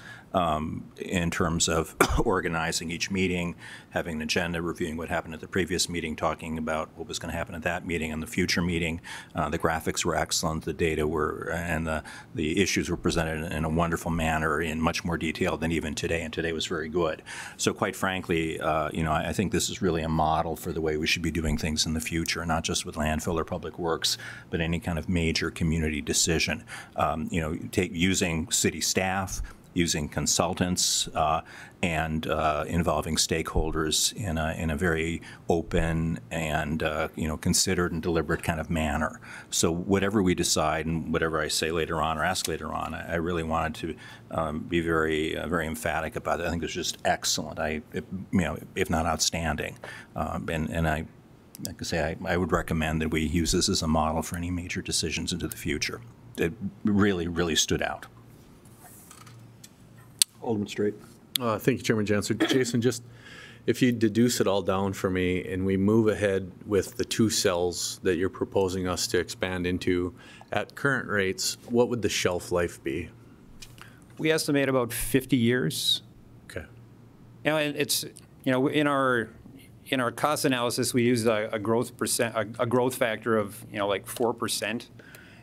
in terms of organizing each meeting, having an agenda, reviewing what happened at the previous meeting, talking about what was going to happen at that meeting and the future meeting. The graphics were excellent. The data were, and the issues were presented in a wonderful manner in much more detail than even today, and today was very good. So quite frankly, I think this is really a model for the way we should be doing things in the future, not just with landfill or public works, but any kind of major community decision. Using city staff, using consultants, and involving stakeholders in a very open and considered and deliberate kind of manner. So whatever we decide and whatever I say later on or ask later on, I really wanted to be very very emphatic about it. I think it's just excellent. If not outstanding, and I. Like I say, I would recommend that we use this as a model for any major decisions into the future. It really, really stood out. Alderman Straight. Thank you, Chairman Janser. Jason, just if you deduce it all down for me and we move ahead with the 2 cells that you're proposing us to expand into, at current rates, what would the shelf life be? We estimate about 50 years. Okay. And it's, in our cost analysis, we use a growth factor of, like 4%.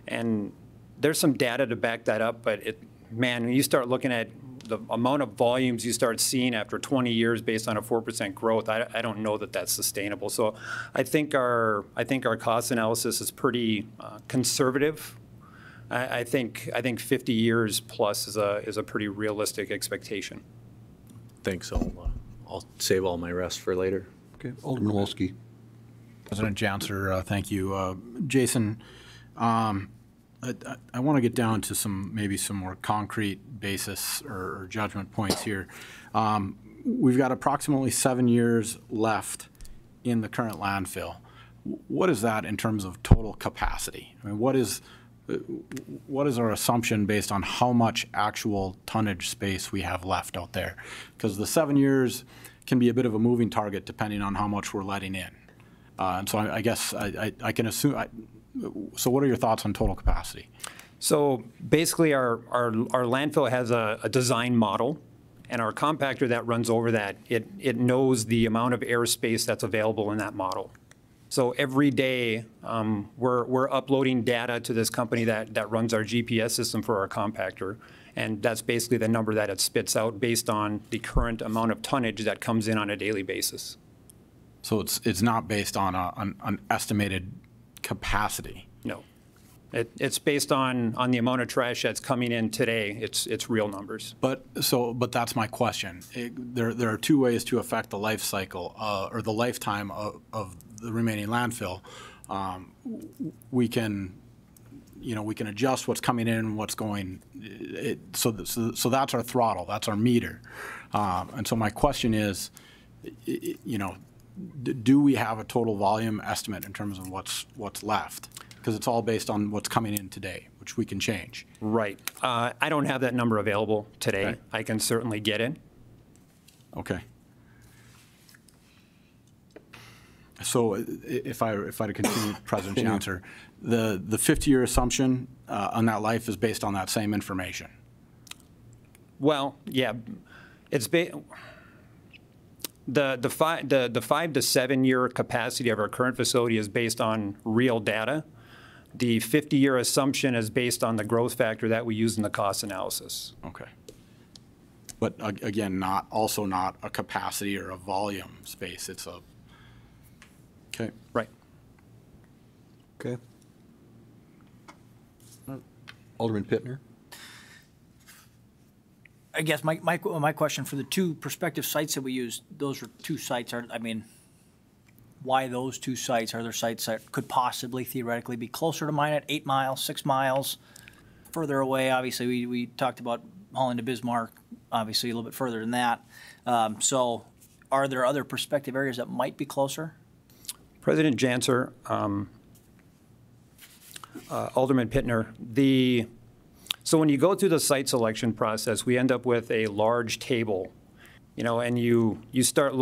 And there's some data to back that up, but when you start looking at the amount of volumes you start seeing after 20 years based on a 4% growth, I don't know that that's sustainable. So I think our cost analysis is pretty conservative. I think 50 years plus is a pretty realistic expectation. Thanks. I'll save all my rest for later. Okay, Alderman Wolski. President Janser, thank you. Jason, I want to get down to maybe some more concrete basis or judgment points here. We've got approximately 7 years left in the current landfill. What is that in terms of total capacity? I mean, what is our assumption based on how much actual tonnage space we have left out there? Because the 7 years can be a bit of a moving target depending on how much we're letting in. And so I guess I can assume. So what are your thoughts on total capacity? So basically our landfill has a design model, and our compactor that runs over that, it knows the amount of airspace that's available in that model. So every day we're uploading data to this company that runs our GPS system for our compactor, and that's basically the number that it spits out based on the current amount of tonnage that comes in on a daily basis. So it's not based on an estimated capacity? No. It's based on the amount of trash that's coming in today. It's real numbers. But that's my question. There are 2 ways to affect the life cycle or the lifetime of the remaining landfill. We can adjust what's coming in and what's going. So that's our throttle. That's our meter. And so my question is, do we have a total volume estimate in terms of what's left? Because it's all based on what's coming in today, which we can change. Right. I don't have that number available today. Okay. I can certainly get it. Okay. So if I to continue, President Janser, the 50-year assumption on that life is based on that same information. Well, yeah, it's the 5 to 7 year capacity of our current facility is based on real data. The 50-year assumption is based on the growth factor that we use in the cost analysis. Okay. But again, not a capacity or a volume space. It's a, okay. Right. Okay. Alderman Pittner. I guess my question for the 2 prospective sites that we used, those are 2 sites. Why those 2 sites? Are there sites that could possibly theoretically be closer to Minet, 8 miles, 6 miles, further away? Obviously, we talked about hauling to Bismarck, obviously a little bit further than that. So are there other prospective areas that might be closer? President Janser, Alderman Pittner, so when you go through the site selection process, we end up with a large table, and you start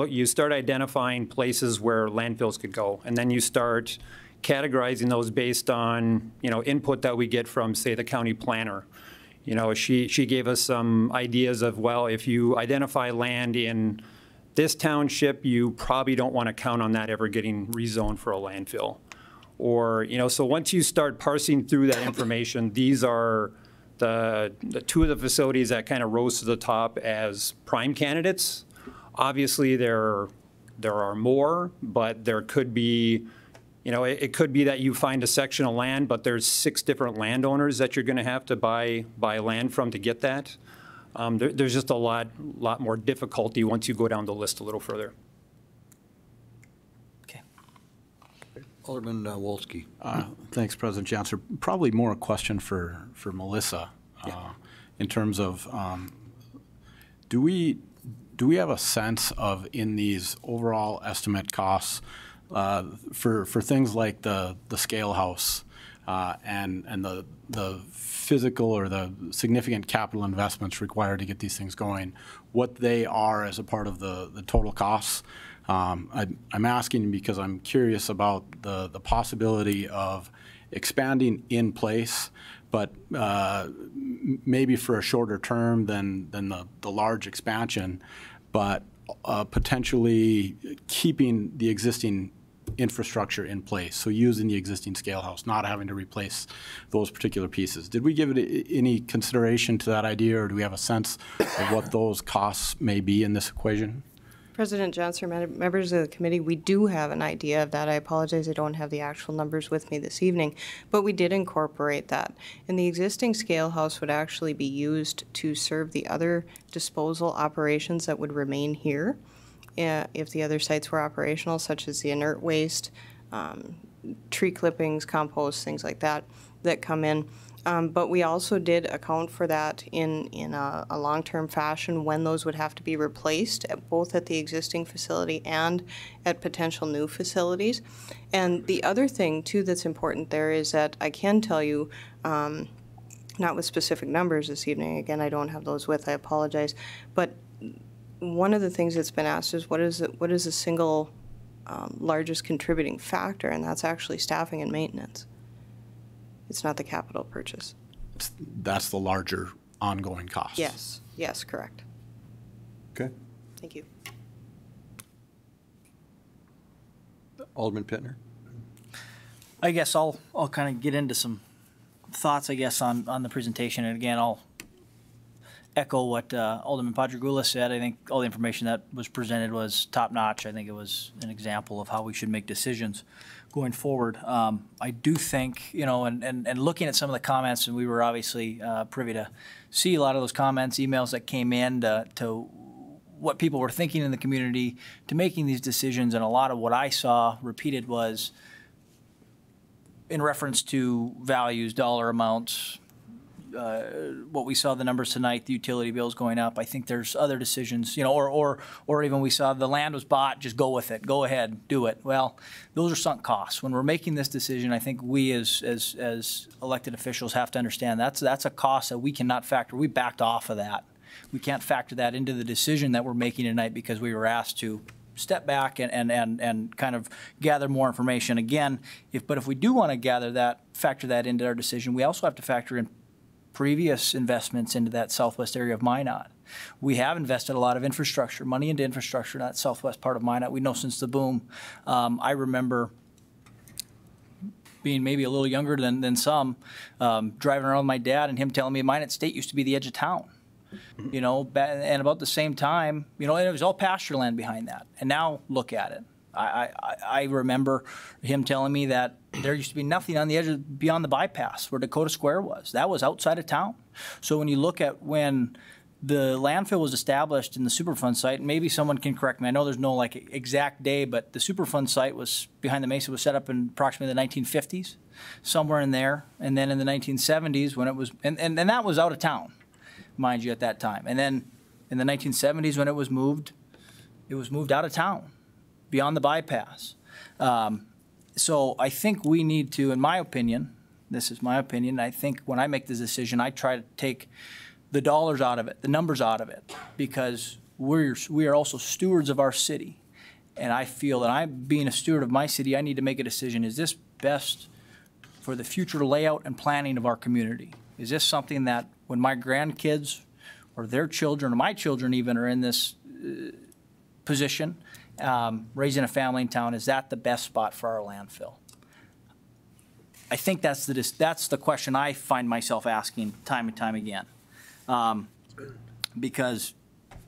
identifying places where landfills could go, and then you start categorizing those based on input that we get from, say, the county planner. She gave us some ideas of, well, if you identify land in this township, you probably don't want to count on that ever getting rezoned for a landfill. Or, so once you start parsing through that information, these are the 2 of the facilities that kind of rose to the top as prime candidates. Obviously, there are more, but there could be, it could be that you find a section of land, but there's 6 different landowners that you're going to have to buy land from to get that. There's just a lot more difficulty once you go down the list a little further. Okay. Alderman Wolski. Thanks, President Janser. Probably more a question for Melissa in terms of do we have a sense of, in these overall estimate costs for things like the scale house, and the physical or the significant capital investments required to get these things going, what they are as a part of the total costs. I'm asking because I'm curious about the possibility of expanding in place, but maybe for a shorter term than the large expansion, but potentially keeping the existing infrastructure in place, so using the existing scale house, not having to replace those particular pieces. Did we give it any consideration to that idea, or do we have a sense of what those costs may be in this equation? President Johnson, members of the committee, we do have an idea of that. I apologize, I don't have the actual numbers with me this evening, but we did incorporate that. And the existing scale house would actually be used to serve the other disposal operations that would remain here if the other sites were operational, such as the inert waste, tree clippings, compost, things like that, that come in. But we also did account for that in a long-term fashion when those would have to be replaced, both at the existing facility and at potential new facilities. And the other thing, too, that's important there is that I can tell you, not with specific numbers this evening, again, I don't have those with, I apologize, but one of the things that's been asked is what is the single largest contributing factor, and that's actually staffing and maintenance. It's not the capital purchase. That's the larger ongoing cost. Yes, yes, correct. Okay. Thank you. Alderman Pittner? I guess I'll kind of get into some thoughts, I guess, on the presentation. And again, I'll echo what Alderman Padrigula said. I think all the information that was presented was top-notch. I think it was an example of how we should make decisions going forward. I do think, you know, and looking at some of the comments, and we were obviously privy to see a lot of those comments, emails that came in to what people were thinking in the community, to making these decisions, and a lot of what I saw repeated was in reference to values, dollar amounts, what we saw the numbers tonight, the utility bills going up. I think there's other decisions, you know, or even we saw the land was bought, just go with it, go ahead, do it. Well, those are sunk costs. When we're making this decision, I think we as elected officials have to understand that's a cost that we cannot factor. We backed off of that. We can't factor that into the decision that we're making tonight because we were asked to step back and kind of gather more information. Again, but if we do want to factor that into our decision, we also have to factor in previous investments into that southwest area of Minot. We have invested a lot of infrastructure, money into infrastructure in that southwest part of Minot. We know since the boom. I remember being maybe a little younger than some, driving around with my dad and him telling me Minot State used to be the edge of town. You know, and about the same time, you know, and it was all pasture land behind that. And now look at it. I remember him telling me that there used to be nothing on the edge beyond the bypass where Dakota Square was. That was outside of town. So when you look at when the landfill was established in the Superfund site, and maybe someone can correct me, I know there's no like exact day, but the Superfund site was behind the Mesa was set up in approximately the 1950s, somewhere in there. And then in the 1970s when it was, and that was out of town, mind you, at that time. And then in the 1970s when it was moved out of town, beyond the bypass. So I think we need to, in my opinion, this is my opinion, I think when I make this decision, I try to take the dollars out of it, the numbers out of it, because we are also stewards of our city. And I feel that I'm being a steward of my city, I need to make a decision. Is this best for the future layout and planning of our community? Is this something that when my grandkids or their children, or my children even, are in this position, raising a family in town, is that the best spot for our landfill? I think that's the question I find myself asking time and time again. Because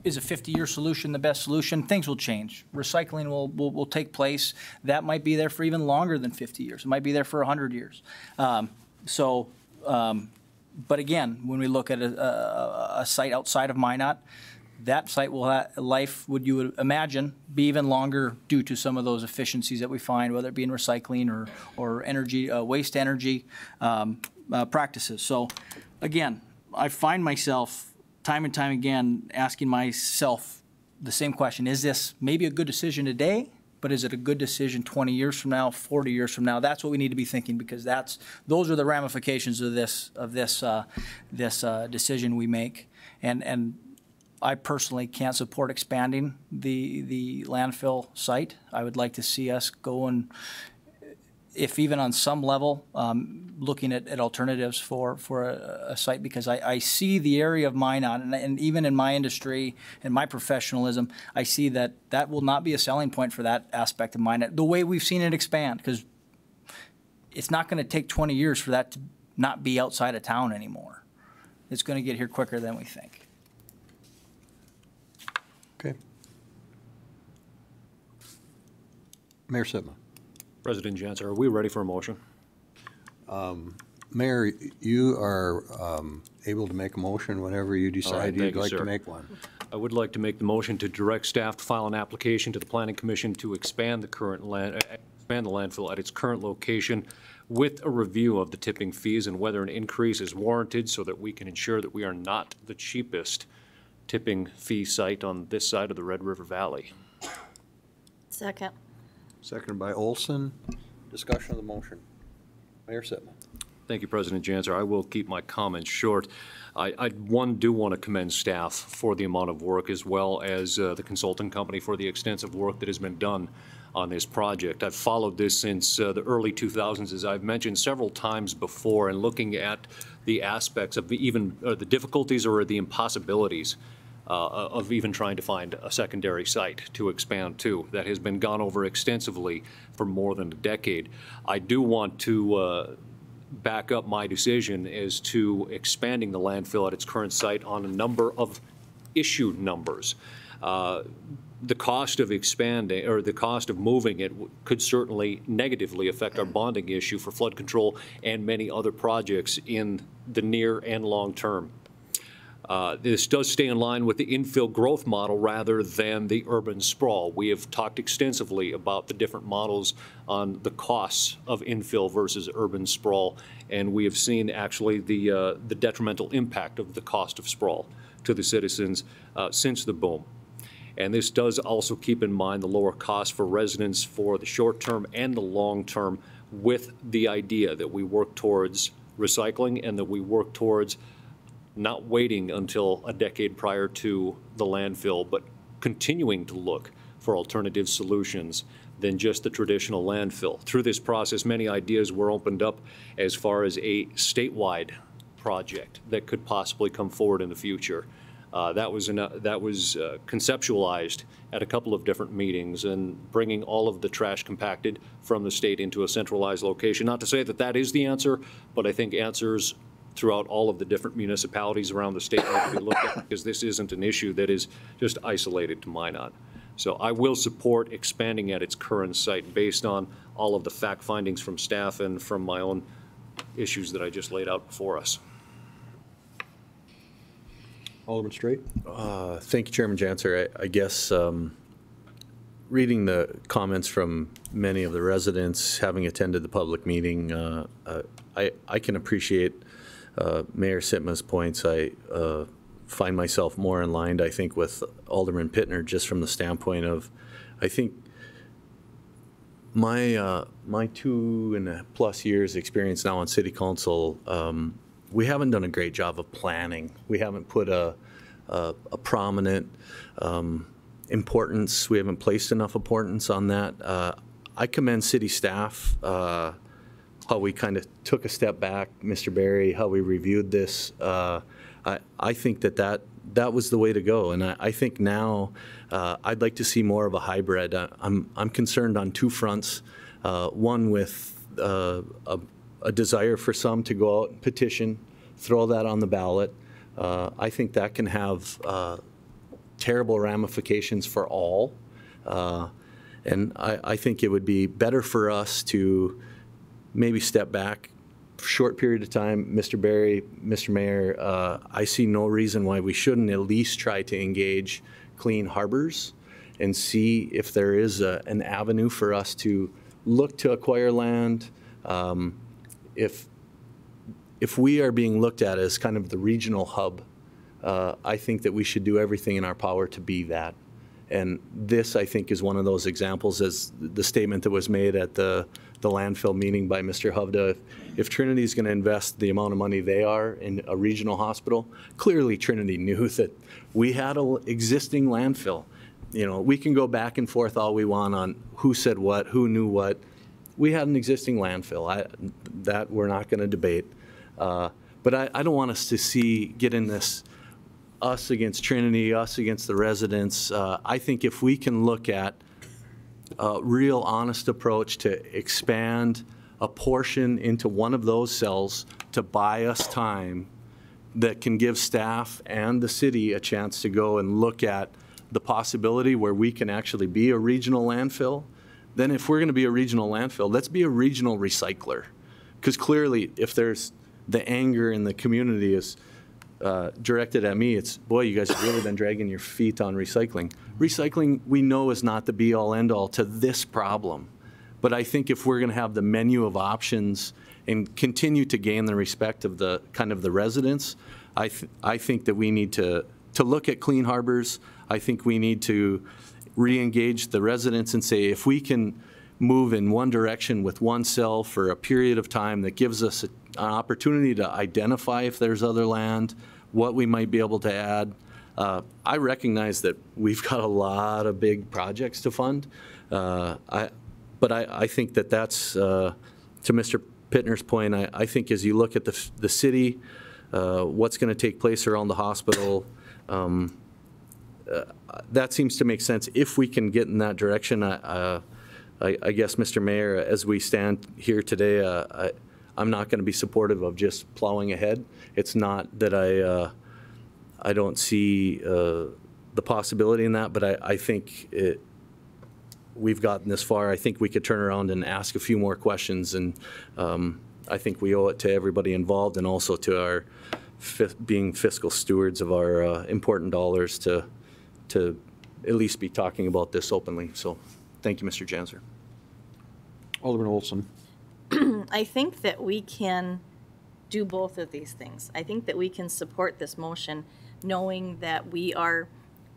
is a 50-year solution the best solution? Things will change. Recycling will take place. That might be there for even longer than 50 years. It might be there for 100 years. But again, when we look at a site outside of Minot, that site will have life, would you would imagine, be even longer due to some of those efficiencies that we find, whether it be in recycling or energy, waste energy practices. So again, I find myself time and time again asking myself the same question: is this maybe a good decision today, but is it a good decision 20 years from now, 40 years from now? That's what we need to be thinking, because those are the ramifications of this decision we make. And I personally can't support expanding the landfill site. I would like to see us go and, if even on some level, looking at alternatives for a site, because I see the area of Minot, and even in my industry and my professionalism, I see that will not be a selling point for that aspect of Minot, the way we've seen it expand, because it's not going to take 20 years for that to not be outside of town anymore. It's going to get here quicker than we think. Okay. Mayor Sitma. President Janser, are we ready for a motion? Mayor, you are able to make a motion whenever you All right, decide thank you'd you, like sir. to make one. I would like to make the motion to direct staff to file an application to the Planning Commission to expand the landfill at its current location with a review of the tipping fees and whether an increase is warranted, so that we can ensure that we are not the cheapest tipping fee site on this side of the Red River Valley. Second. Seconded by Olson. Discussion of the motion. Mayor Sitma. Thank you, President Janser. I will keep my comments short. I do want to commend staff for the amount of work, as well as the consulting company for the extensive work that has been done on this project. I've followed this since the early 2000s, as I've mentioned several times before, and looking at the aspects of the difficulties or the impossibilities of even trying to find a secondary site to expand to. That has been gone over extensively for more than a decade. I do want to back up my decision as to expanding the landfill at its current site on a number of issued numbers. The cost of expanding, or the cost of moving it, could certainly negatively affect our bonding issue for flood control and many other projects in the near and long term. This does stay in line with the infill growth model rather than the urban sprawl. We have talked extensively about the different models on the costs of infill versus urban sprawl, and we have seen actually the detrimental impact of the cost of sprawl to the citizens since the boom. And this does also keep in mind the lower cost for residents for the short term and the long term, with the idea that we work towards recycling and that we work towards not waiting until a decade prior to the landfill, but continuing to look for alternative solutions than just the traditional landfill. Through this process, many ideas were opened up as far as a statewide project that could possibly come forward in the future. That was conceptualized at a couple of different meetings, and bringing all of the trash compacted from the state into a centralized location. Not to say that that is the answer, but I think answers throughout all of the different municipalities around the state need to be looked at, because this isn't an issue that is just isolated to Minot. So I will support expanding at its current site based on all of the fact findings from staff and from my own issues that I just laid out before us. Alderman Straight. Thank you, Chairman Janser. I guess reading the comments from many of the residents, having attended the public meeting, I can appreciate Mayor Sitma's points. I find myself more in line, I think, with Alderman Pittner, just from the standpoint of, I think my 2+ years experience now on City Council, we haven't done a great job of planning. We haven't put a prominent importance. We haven't placed enough importance on that. I commend city staff, how we kind of took a step back, Mr. Barry, how we reviewed this. I think that was the way to go, and I think now I'd like to see more of a hybrid. I'm concerned on two fronts. One with a desire for some to go out and petition, throw that on the ballot. I think that can have terrible ramifications for all. And I think it would be better for us to maybe step back for a short period of time. Mr. Barry, Mr. Mayor, I see no reason why we shouldn't at least try to engage Clean Harbors and see if there is an avenue for us to look to acquire land. If we are being looked at as kind of the regional hub, I think that we should do everything in our power to be that. And this, I think, is one of those examples, as the statement that was made at the landfill meeting by Mr. Hovda. If Trinity is going to invest the amount of money they are in a regional hospital, clearly Trinity knew that we had an existing landfill. You know, we can go back and forth all we want on who said what, who knew what. We had an existing landfill. That we're not going to debate. But I don't want us to get in this us against Trinity, us against the residents. I think if we can look at a real honest approach to expand a portion into one of those cells to buy us time that can give staff and the city a chance to go and look at the possibility where we can actually be a regional landfill, then if we're going to be a regional landfill, let's be a regional recycler. Because clearly, if there's the anger in the community is directed at me, it's, boy, you guys have really been dragging your feet on recycling. Recycling, we know, is not the be-all, end-all to this problem. But I think if we're going to have the menu of options and continue to gain the respect of the kind of the residents, I think that we need to look at clean harbors. I think we need to re-engage the residents and say, if we can move in one direction with one cell for a period of time that gives us an opportunity to identify if there's other land, what we might be able to add. I recognize that we've got a lot of big projects to fund, but I think that that's, to Mr. Pittner's point, I think as you look at the city, what's going to take place around the hospital, that seems to make sense. If we can get in that direction, I guess, Mr. Mayor, as we stand here today, I'm not going to be supportive of just plowing ahead. It's not that I don't see the possibility in that, but I think we've gotten this far. I think we could turn around and ask a few more questions, and I think we owe it to everybody involved and also to our being fiscal stewards of our important dollars to at least be talking about this openly. So thank you, Mr. Janser. Alderman Olson. I think that we can do both of these things. I think that we can support this motion knowing that we are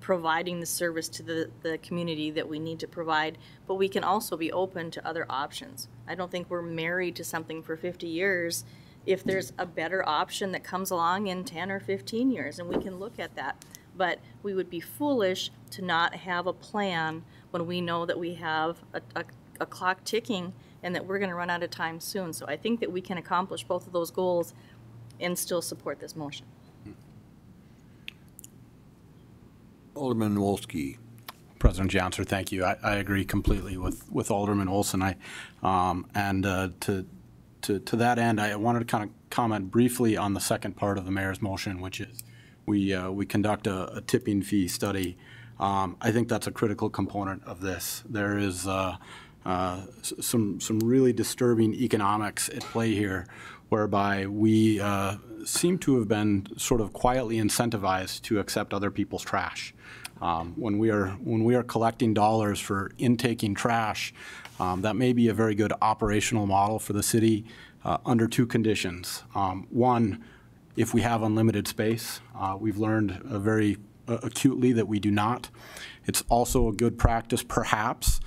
providing the service to the community that we need to provide, but we can also be open to other options. I don't think we're married to something for 50 years if there's a better option that comes along in 10 or 15 years, and we can look at that. But we would be foolish to not have a plan when we know that we have a clock ticking and that we're going to run out of time soon. So I think that we can accomplish both of those goals and still support this motion. Alderman Wolski. President Janser, thank you. I agree completely with Alderman Olson. To that end, I wanted to kind of comment briefly on the second part of the mayor's motion, which is we conduct a tipping fee study. I think that's a critical component of this. There is some really disturbing economics at play here, whereby we seem to have been sort of quietly incentivized to accept other people's trash. When we are collecting dollars for intaking trash, that may be a very good operational model for the city under two conditions. One, if we have unlimited space. We've learned very acutely that we do not. It's also a good practice, perhaps,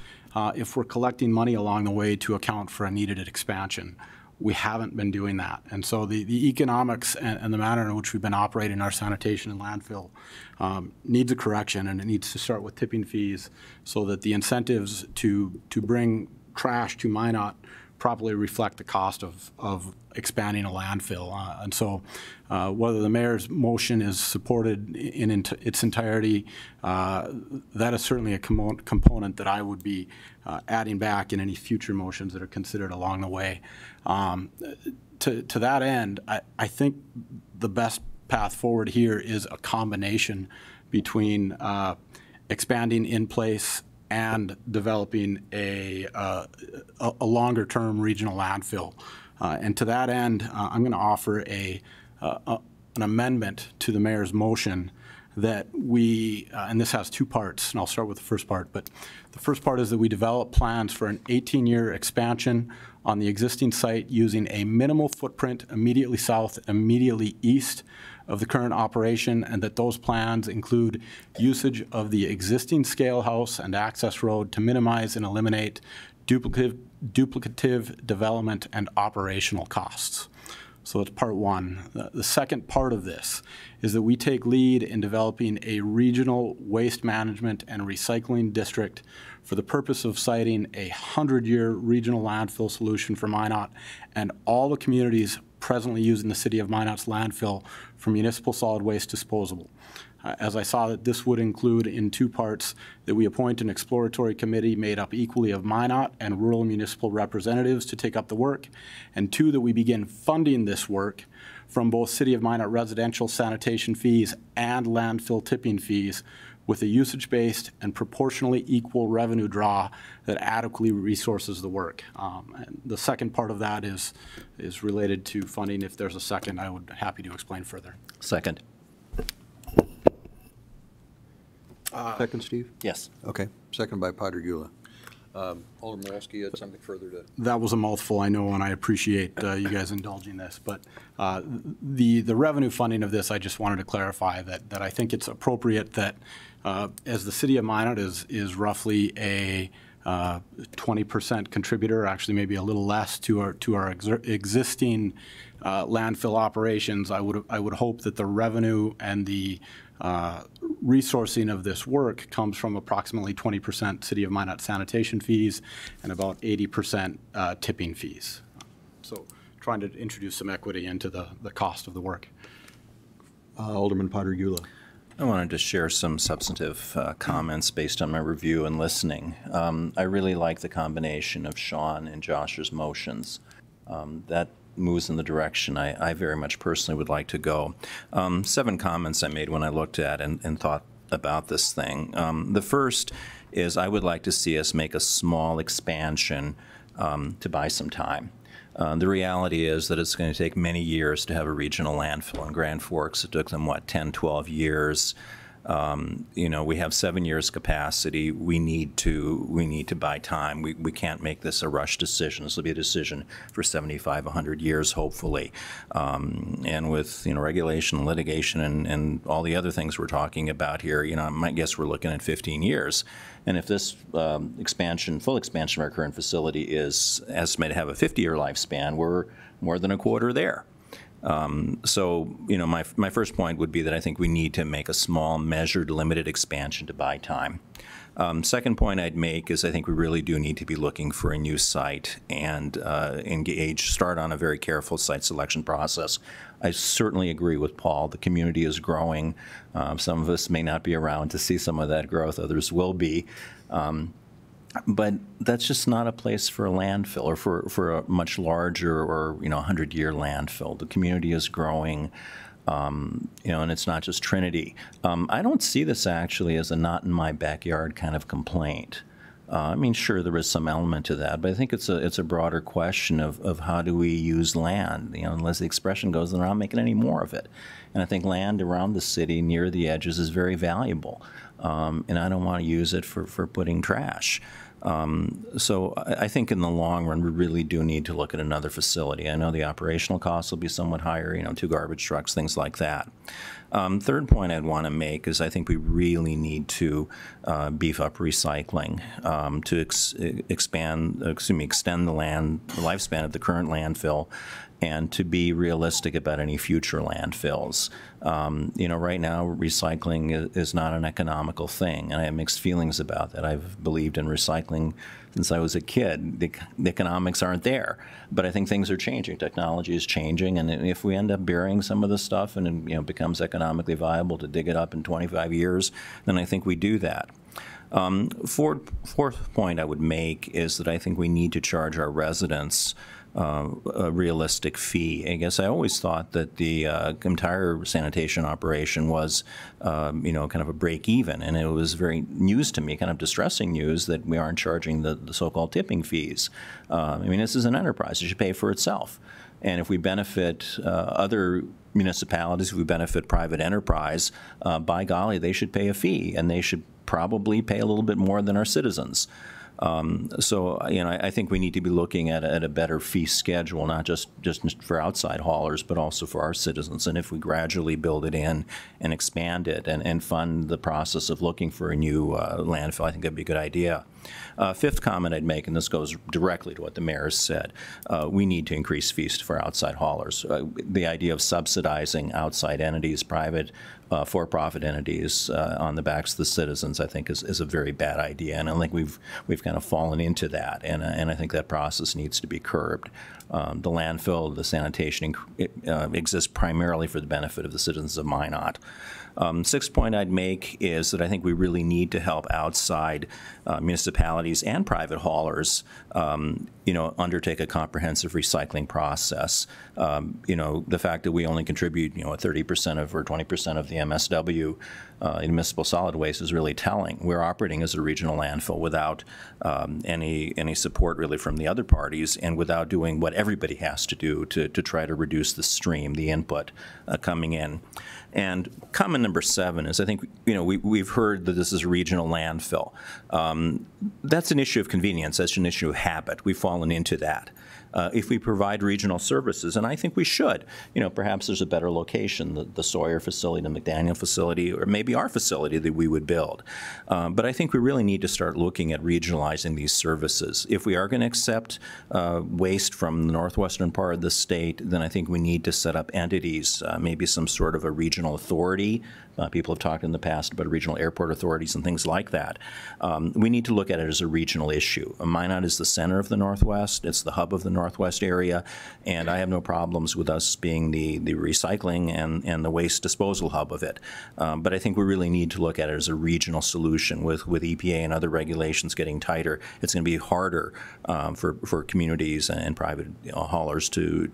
if we're collecting money along the way to account for a needed expansion. We haven't been doing that. And so the economics and the manner in which we've been operating our sanitation and landfill needs a correction, and it needs to start with tipping fees so that the incentives to bring trash to Minot properly reflect the cost of expanding a landfill. And so whether the mayor's motion is supported in its entirety, that is certainly a component that I would be adding back in any future motions that are considered along the way. To that end, I think the best path forward here is a combination between expanding in place and developing a longer-term regional landfill. And to that end, I'm going to offer an amendment to the mayor's motion that we, and this has two parts, and I'll start with the first part, but the first part is that we develop plans for an 18-year expansion on the existing site using a minimal footprint immediately south, immediately east of the current operation, and that those plans include usage of the existing scale house and access road to minimize and eliminate duplicative development and operational costs. So that's part one. The second part of this is that we take lead in developing a regional waste management and recycling district for the purpose of siting a 100-year regional landfill solution for Minot and all the communities presently using the City of Minot's landfill for municipal solid waste disposal. As I saw that this would include in two parts that we appoint an exploratory committee made up equally of Minot and rural municipal representatives to take up the work, and two, that we begin funding this work from both City of Minot residential sanitation fees and landfill tipping fees with a usage-based and proportionally equal revenue draw that adequately resources the work. And the second part of that is related to funding. If there's a second, I would be happy to explain further. Second. Second, Steve? Yes. Okay, second by Potter-Gula. Alderman Wolski, you had something further to? That was a mouthful, I know, and I appreciate you guys indulging this. But the revenue funding of this, I just wanted to clarify that I think it's appropriate that as the City of Minot is roughly a 20% contributor, actually maybe a little less to our existing landfill operations, I would hope that the revenue and the resourcing of this work comes from approximately 20% City of Minot sanitation fees and about 80% tipping fees. So trying to introduce some equity into the cost of the work. Alderman Potter-Gula. I wanted to share some substantive comments based on my review and listening. I really like the combination of Sean and Josh's motions. That moves in the direction I very much personally would like to go. 7 comments I made when I looked at and thought about this thing. The first is I would like to see us make a small expansion to buy some time. The reality is that it's going to take many years to have a regional landfill. In Grand Forks, it took them, what, 10, 12 years. You know, we have 7 years capacity. We need to buy time. We can't make this a rush decision. This will be a decision for 75, 100 years, hopefully. And with, you know, regulation, litigation, and all the other things we're talking about here, you know, I might guess we're looking at 15 years. And if this full expansion of our current facility is estimated to have a 50-year lifespan, we're more than a quarter there. So, you know, my first point would be that I think we need to make a small, measured, limited expansion to buy time. Second point I'd make is I think we really do need to be looking for a new site and start on a very careful site selection process. I certainly agree with Paul. The community is growing. Some of us may not be around to see some of that growth. Others will be. But that's just not a place for a landfill or for a much larger or, you know, 100-year landfill. The community is growing, you know, and it's not just Trinity. I don't see this actually as a not in my backyard kind of complaint. I mean, sure, there is some element to that, but I think it's a broader question of how do we use land. You know, unless the expression goes, they're not making any more of it. And I think land around the city near the edges is very valuable, and I don't want to use it for putting trash. So I think in the long run, we really do need to look at another facility. I know the operational costs will be somewhat higher, you know, 2 garbage trucks, things like that. Third point I'd want to make is I think we really need to beef up recycling to extend the lifespan of the current landfill, and to be realistic about any future landfills. You know, right now, recycling is not an economical thing, and I have mixed feelings about that. I've believed in recycling since I was a kid. The economics aren't there, but I think things are changing. Technology is changing, and if we end up burying some of the stuff and it, you know, becomes economically viable to dig it up in 25 years, then I think we do that. Fourth point I would make is that I think we need to charge our residents a realistic fee. I guess I always thought that the entire sanitation operation was, you know, kind of a break even, and it was very news to me, kind of distressing news that we aren't charging the so-called tipping fees. I mean, this is an enterprise; it should pay for itself. And if we benefit other municipalities, if we benefit private enterprise, by golly, they should pay a fee, and they should probably pay a little bit more than our citizens. So, I think we need to be looking at a better fee schedule, not just for outside haulers, but also for our citizens. And if we gradually build it in and expand it and fund the process of looking for a new landfill, I think that'd be a good idea. Fifth comment I'd make, and this goes directly to what the mayor has said, we need to increase fees for outside haulers. The idea of subsidizing outside entities, private for-profit entities on the backs of the citizens, I think is a very bad idea, and I think we've kind of fallen into that, and I think that process needs to be curbed. The landfill, the sanitation exists primarily for the benefit of the citizens of Minot. Sixth point I'd make is that I think we really need to help outside municipalities and private haulers, undertake a comprehensive recycling process. The fact that we only contribute, 30% of or 20% of the MSW in municipal solid waste is really telling. We're operating as a regional landfill without any support really from the other parties, and without doing what everybody has to do to try to reduce the stream, the input coming in. And comment number 7 is, I think, we've heard that this is a regional landfill. That's an issue of convenience. That's an issue of habit. We've fallen into that. If we provide regional services, and I think we should, perhaps there's a better location, the Sawyer facility, the McDaniel facility, or maybe our facility that we would build. But I think we really need to start looking at regionalizing these services. If we are going to accept waste from the northwestern part of the state, then I think we need to set up entities, maybe some sort of a regional authority. People have talked in the past about regional airport authorities and things like that. We need to look at it as a regional issue. Minot is the center of the Northwest. It's the hub of the Northwest area, and I have no problems with us being the recycling and the waste disposal hub of it. But I think we really need to look at it as a regional solution. With EPA and other regulations getting tighter, it's going to be harder for communities and private haulers to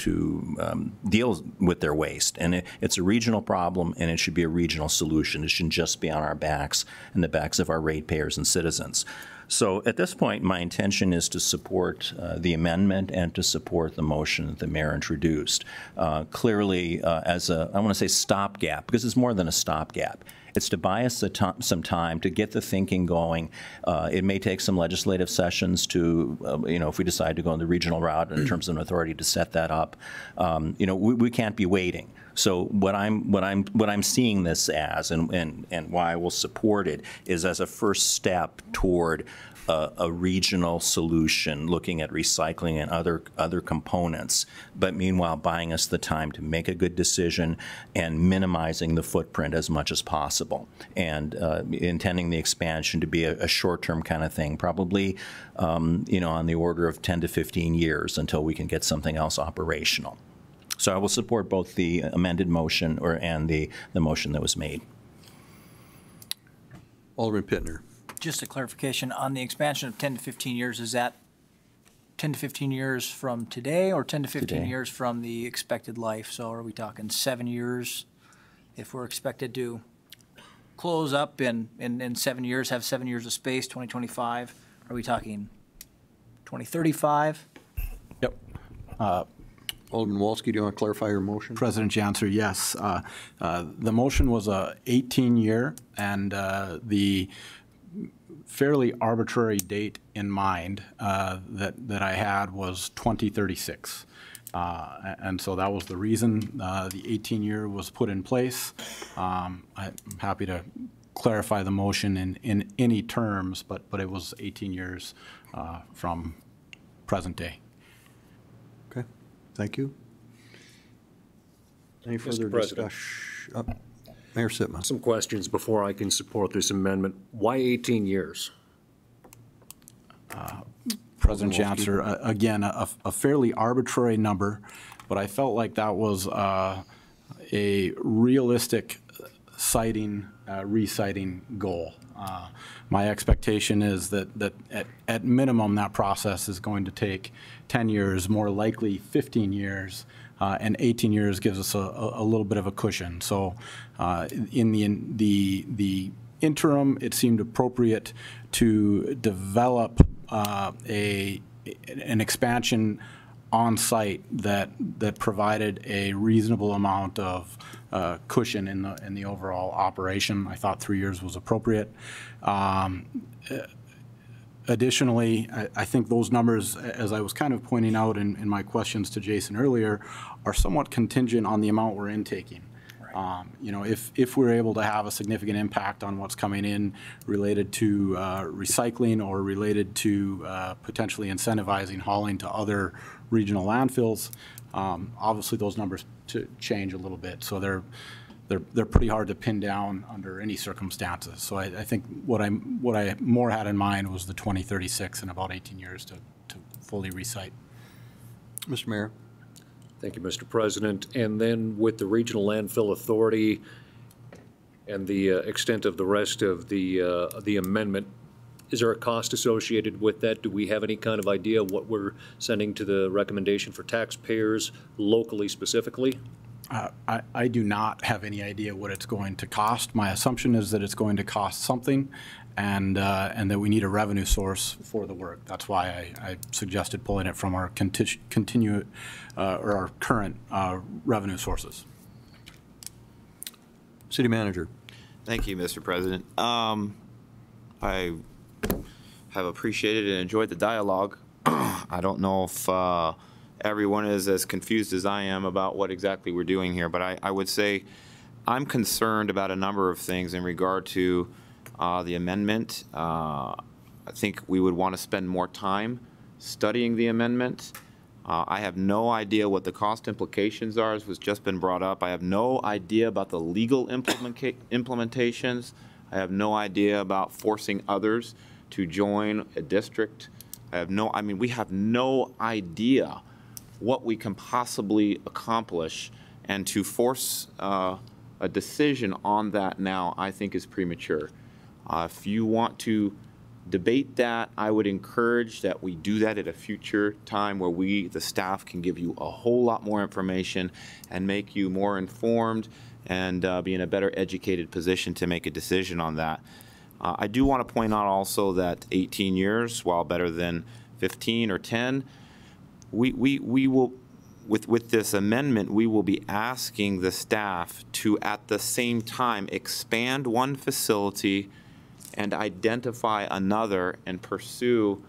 deal with their waste. And it's a regional problem, and it should be a regional solution. It shouldn't just be on our backs and the backs of our ratepayers and citizens. So at this point, my intention is to support the amendment and to support the motion that the mayor introduced. Clearly, as I want to say stopgap, because it's more than a stopgap. It's to buy us some time to get the thinking going. It may take some legislative sessions to, if we decide to go in the regional route in terms of an authority to set that up. We can't be waiting. So what I'm seeing this as, and why I will support it, is as a first step toward a regional solution, looking at recycling and other components, but meanwhile buying us the time to make a good decision and minimizing the footprint as much as possible, and intending the expansion to be a short-term kind of thing, probably on the order of 10 to 15 years until we can get something else operational. So I will support both the amended motion and the motion that was made. Alderman Pittner. Just a clarification on the expansion of 10 to 15 years, is that 10 to 15 years from today or 10 to 15 Today. years from the expected life? So are we talking 7 years if we're expected to close up in 7 years, have 7 years of space, 2025? Are we talking 2035? Yep. Alderman Wolski, do you want to clarify your motion? President Janser, yes. The motion was a 18-year, and the fairly arbitrary date in mind that I had was 2036. And so that was the reason the 18-year was put in place. I'm happy to clarify the motion in any terms, but it was 18 years from present day. Okay, thank you. Any further President. discussion? Mayor Sitma. Some questions before I can support this amendment. Why 18 years? President Janser, again, a fairly arbitrary number, but I felt like that was a realistic reciting goal. My expectation is that at minimum that process is going to take 10 years, more likely 15 years, and 18 years gives us a little bit of a cushion. So in the interim, it seemed appropriate to develop an expansion on site that provided a reasonable amount of cushion in the overall operation. I thought 3 years was appropriate. Additionally, I think those numbers, as I was kind of pointing out in my questions to Jason earlier, are somewhat contingent on the amount we're intaking. You know, if we're able to have a significant impact on what's coming in related to recycling or related to potentially incentivizing hauling to other regional landfills, obviously those numbers change a little bit. So they're pretty hard to pin down under any circumstances. So I think what I more had in mind was the 2036 and about 18 years to fully recite. Mr. Mayor. Thank you, Mr. President. And then with the Regional Landfill Authority and the extent of the rest of the amendment, is there a cost associated with that? Do we have any kind of idea what we're sending to the recommendation for taxpayers locally specifically? I do not have any idea what it's going to cost. My assumption is that it's going to cost something, and that we need a revenue source for the work. That's why I suggested pulling it from our our current revenue sources. City Manager. Thank you, Mr. President. I have appreciated and enjoyed the dialogue. I don't know if everyone is as confused as I am about what exactly we're doing here, but I would say I'm concerned about a number of things in regard to the amendment. I think we would want to spend more time studying the amendment. I have no idea what the cost implications are, as was just been brought up. I have no idea about the legal implementations. I have no idea about forcing others to join a district. I mean, we have no idea what we can possibly accomplish, and to force a decision on that now, I think, is premature. If you want to debate that, I would encourage that we do that at a future time where we, the staff, can give you a whole lot more information and make you more informed and be in a better educated position to make a decision on that. I do want to point out also that 18 years, while better than 15 or 10, we will, with this amendment, we will be asking the staff to, at the same time, expand one facility and identify another and pursue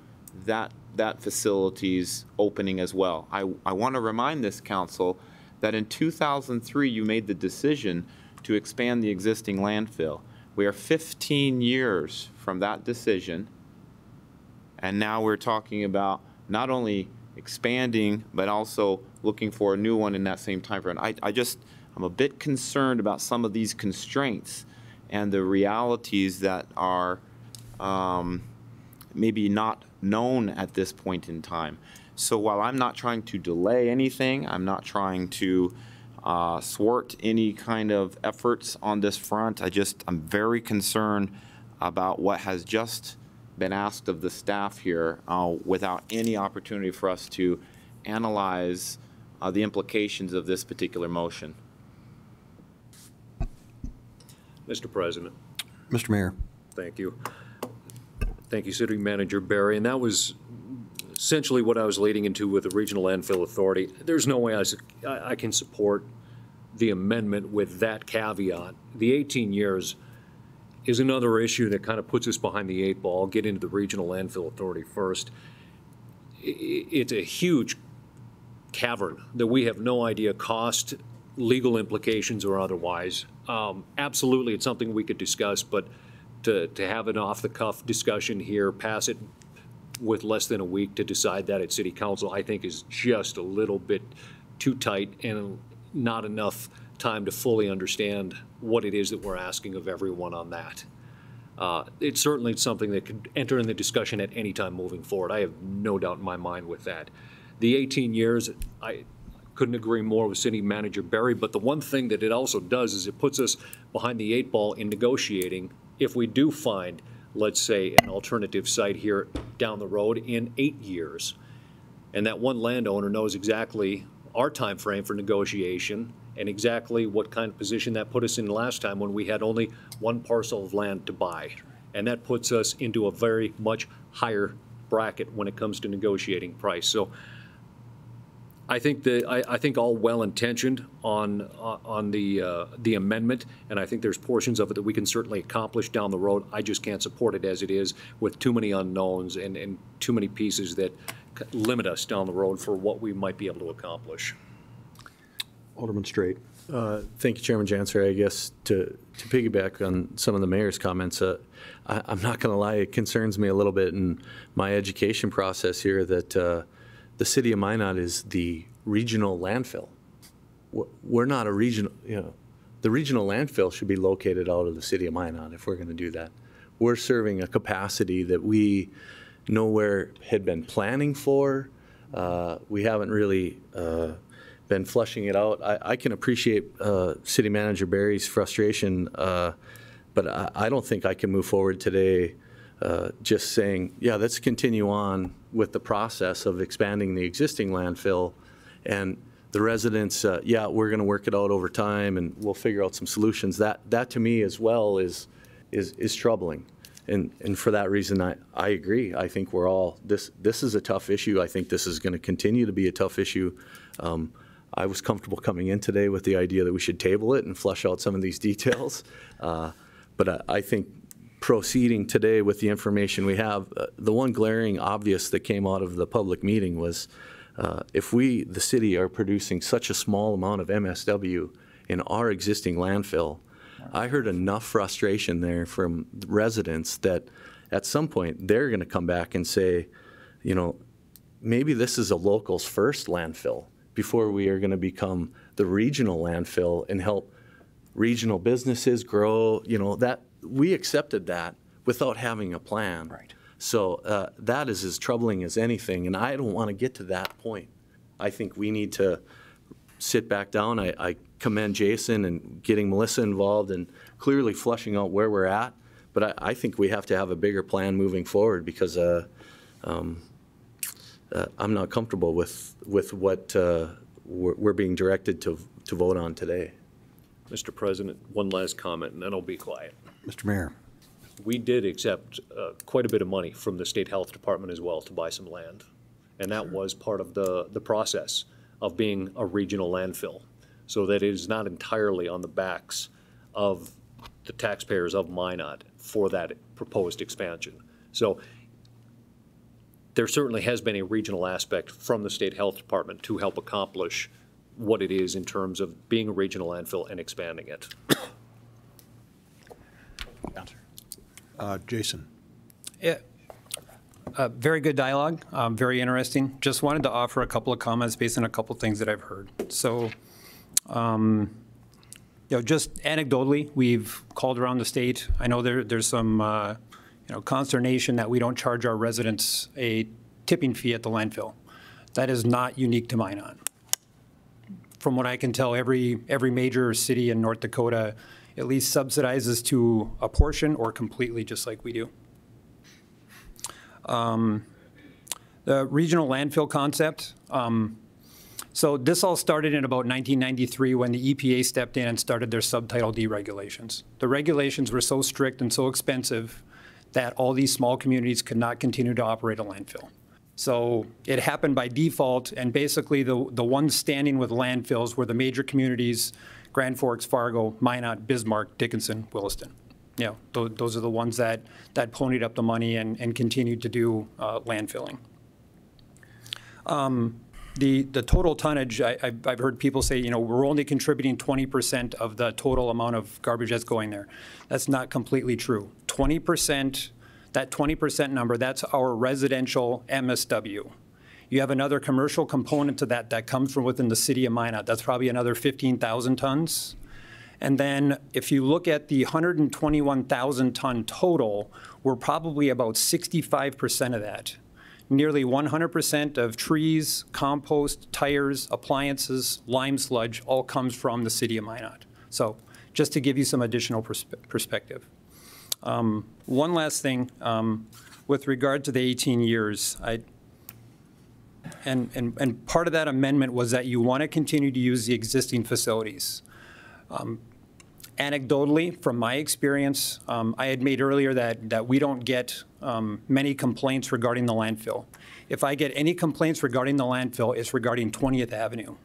that facility's opening as well. I want to remind this council that in 2003 you made the decision to expand the existing landfill. We are 15 years from that decision, and now we're talking about not only expanding but also looking for a new one in that same time frame. I'm a bit concerned about some of these constraints and the realities that are maybe not known at this point in time. So while I'm not trying to delay anything, I'm not trying to thwart any kind of efforts on this front, I'm very concerned about what has just been asked of the staff here without any opportunity for us to analyze the implications of this particular motion. Mr. President. Mr. Mayor. Thank you. Thank you, City Manager Barry. And that was essentially what I was leading into with the Regional Landfill Authority. There's no way I can support the amendment with that caveat. The 18 years is another issue that kind of puts us behind the 8 ball. I'll get into the Regional Landfill Authority first. It's a huge cavern that we have no idea cost, legal implications, or otherwise. Absolutely, it's something we could discuss, but to have an off-the-cuff discussion here, pass it with less than a week to decide that at City Council, I think is just a little bit too tight and not enough time to fully understand what it is that we're asking of everyone on that. It's certainly something that could enter in the discussion at any time moving forward. I have no doubt in my mind with that. The 18 years, I couldn't agree more with City Manager Barry, but the one thing that it also does is it puts us behind the 8 ball in negotiating if we do find, let's say, an alternative site here down the road in 8 years. And that one landowner knows exactly our time frame for negotiation and exactly what kind of position that put us in last time when we had only one parcel of land to buy. And that puts us into a very much higher bracket when it comes to negotiating price. So I think all well-intentioned on the amendment, and I think there's portions of it that we can certainly accomplish down the road. I just can't support it as it is with too many unknowns and too many pieces that limit us down the road for what we might be able to accomplish. Alderman Straight. Thank you, Chairman Janser. I guess to piggyback on some of the mayor's comments, I'm not going to lie, it concerns me a little bit in my education process here that the city of Minot is the regional landfill. We're not a regional, the regional landfill should be located out of the city of Minot if we're going to do that. We're serving a capacity that we nowhere had been planning for. We haven't really been flushing it out. I can appreciate City Manager Barry's frustration, but I don't think I can move forward today just saying, yeah, let's continue on with the process of expanding the existing landfill, and the residents, yeah, we're going to work it out over time and we'll figure out some solutions. That to me as well is troubling. And for that reason, I agree. I think we're all, this is a tough issue. I think this is going to continue to be a tough issue. I was comfortable coming in today with the idea that we should table it and flesh out some of these details. But I think proceeding today with the information we have, the one glaring obvious that came out of the public meeting was if we, the city, are producing such a small amount of MSW in our existing landfill, I heard enough frustration there from residents that at some point they're going to come back and say, maybe this is a locals first landfill before we are going to become the regional landfill and help regional businesses grow. That we accepted that without having a plan. Right. So that is as troubling as anything, and I don't want to get to that point. I think we need to sit back down. I commend Jason and getting Melissa involved and clearly flushing out where we're at, but I think we have to have a bigger plan moving forward because I'm not comfortable with what we're being directed to vote on today. Mr. President, one last comment, and then I'll be quiet. Mr. Mayor. We did accept quite a bit of money from the State Health Department as well to buy some land, and that was part of the process of being a regional landfill, so that it is not entirely on the backs of the taxpayers of Minot for that proposed expansion. So there certainly has been a regional aspect from the State Health Department to help accomplish what it is in terms of being a regional landfill and expanding it. Jason. Yeah. Very good dialogue, very interesting. Just wanted to offer a couple of comments based on a couple of things that I've heard. So, just anecdotally, we've called around the state. I know there's some, consternation that we don't charge our residents a tipping fee at the landfill. That is not unique to Minot. From what I can tell, every major city in North Dakota at least subsidizes to a portion or completely, just like we do. The regional landfill concept. So this all started in about 1993 when the EPA stepped in and started their Subtitle D regulations. The regulations were so strict and so expensive that all these small communities could not continue to operate a landfill. So it happened by default, and basically the ones standing with landfills were the major communities: Grand Forks, Fargo, Minot, Bismarck, Dickinson, Williston. Those are the ones that ponied up the money and continued to do landfilling. The total tonnage, I've heard people say, we're only contributing 20% of the total amount of garbage that's going there. That's not completely true. 20%, that 20% number, that's our residential MSW. You have another commercial component to that comes from within the city of Minot. That's probably another 15,000 tons. And then if you look at the 121,000 ton total, we're probably about 65% of that. Nearly 100% of trees, compost, tires, appliances, lime sludge all comes from the city of Minot. So just to give you some additional perspective. One last thing, with regard to the 18 years, and part of that amendment was that you want to continue to use the existing facilities. Anecdotally, from my experience, I had made earlier that we don't get many complaints regarding the landfill. If I get any complaints regarding the landfill, it's regarding 20th Avenue.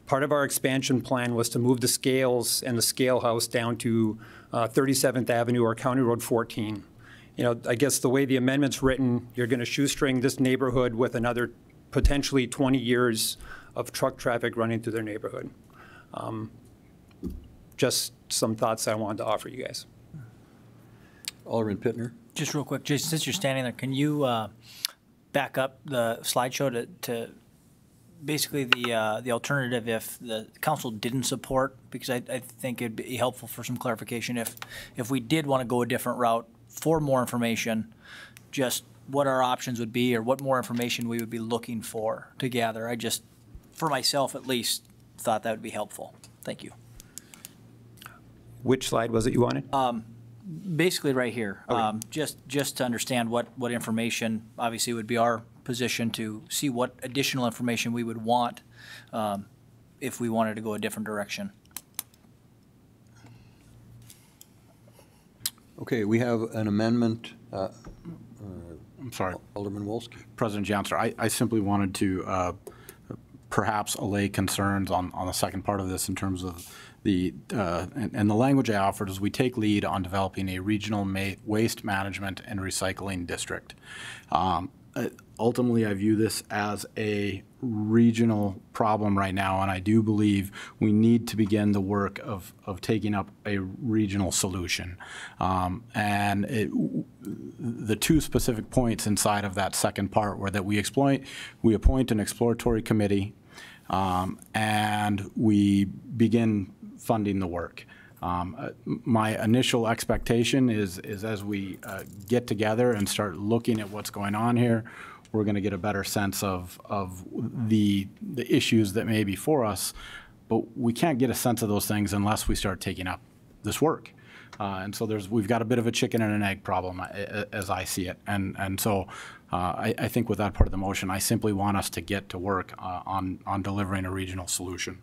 Part of our expansion plan was to move the scales and the scale house down to 37th Avenue or County Road 14. You know, I guess the way the amendment's written, you're going to shoestring this neighborhood with another potentially 20 years of truck traffic running through their neighborhood. Just some thoughts I wanted to offer you guys. Alderman Pittner? Just real quick, Jason, since you're standing there, can you back up the slideshow to basically the alternative if the council didn't support? Because I think it'd be helpful for some clarification if we did want to go a different route for more information, just what our options would be or what more information we would be looking for to gather. I just, for myself at least, thought that would be helpful. Thank you. Which slide was it you wanted? Basically right here, Okay. Just to understand what information, obviously would be our position to see what additional information we would want if we wanted to go a different direction. Okay, we have an amendment. I'm sorry. Alderman Wolski. President Janser, I simply wanted to perhaps allay concerns on the second part of this in terms of and the language I offered is we take lead on developing a regional waste management and recycling district. Ultimately, I view this as a regional problem right now, and I do believe we need to begin the work of taking up a regional solution. The two specific points inside of that second part were that we appoint an exploratory committee and we begin funding the work. My initial expectation is as we get together and start looking at what's going on here, we're going to get a better sense of the issues that may be for us, but we can't get a sense of those things unless we start taking up this work. And so we've got a bit of a chicken and an egg problem as I see it. And so I think with that part of the motion, I simply want us to get to work on delivering a regional solution.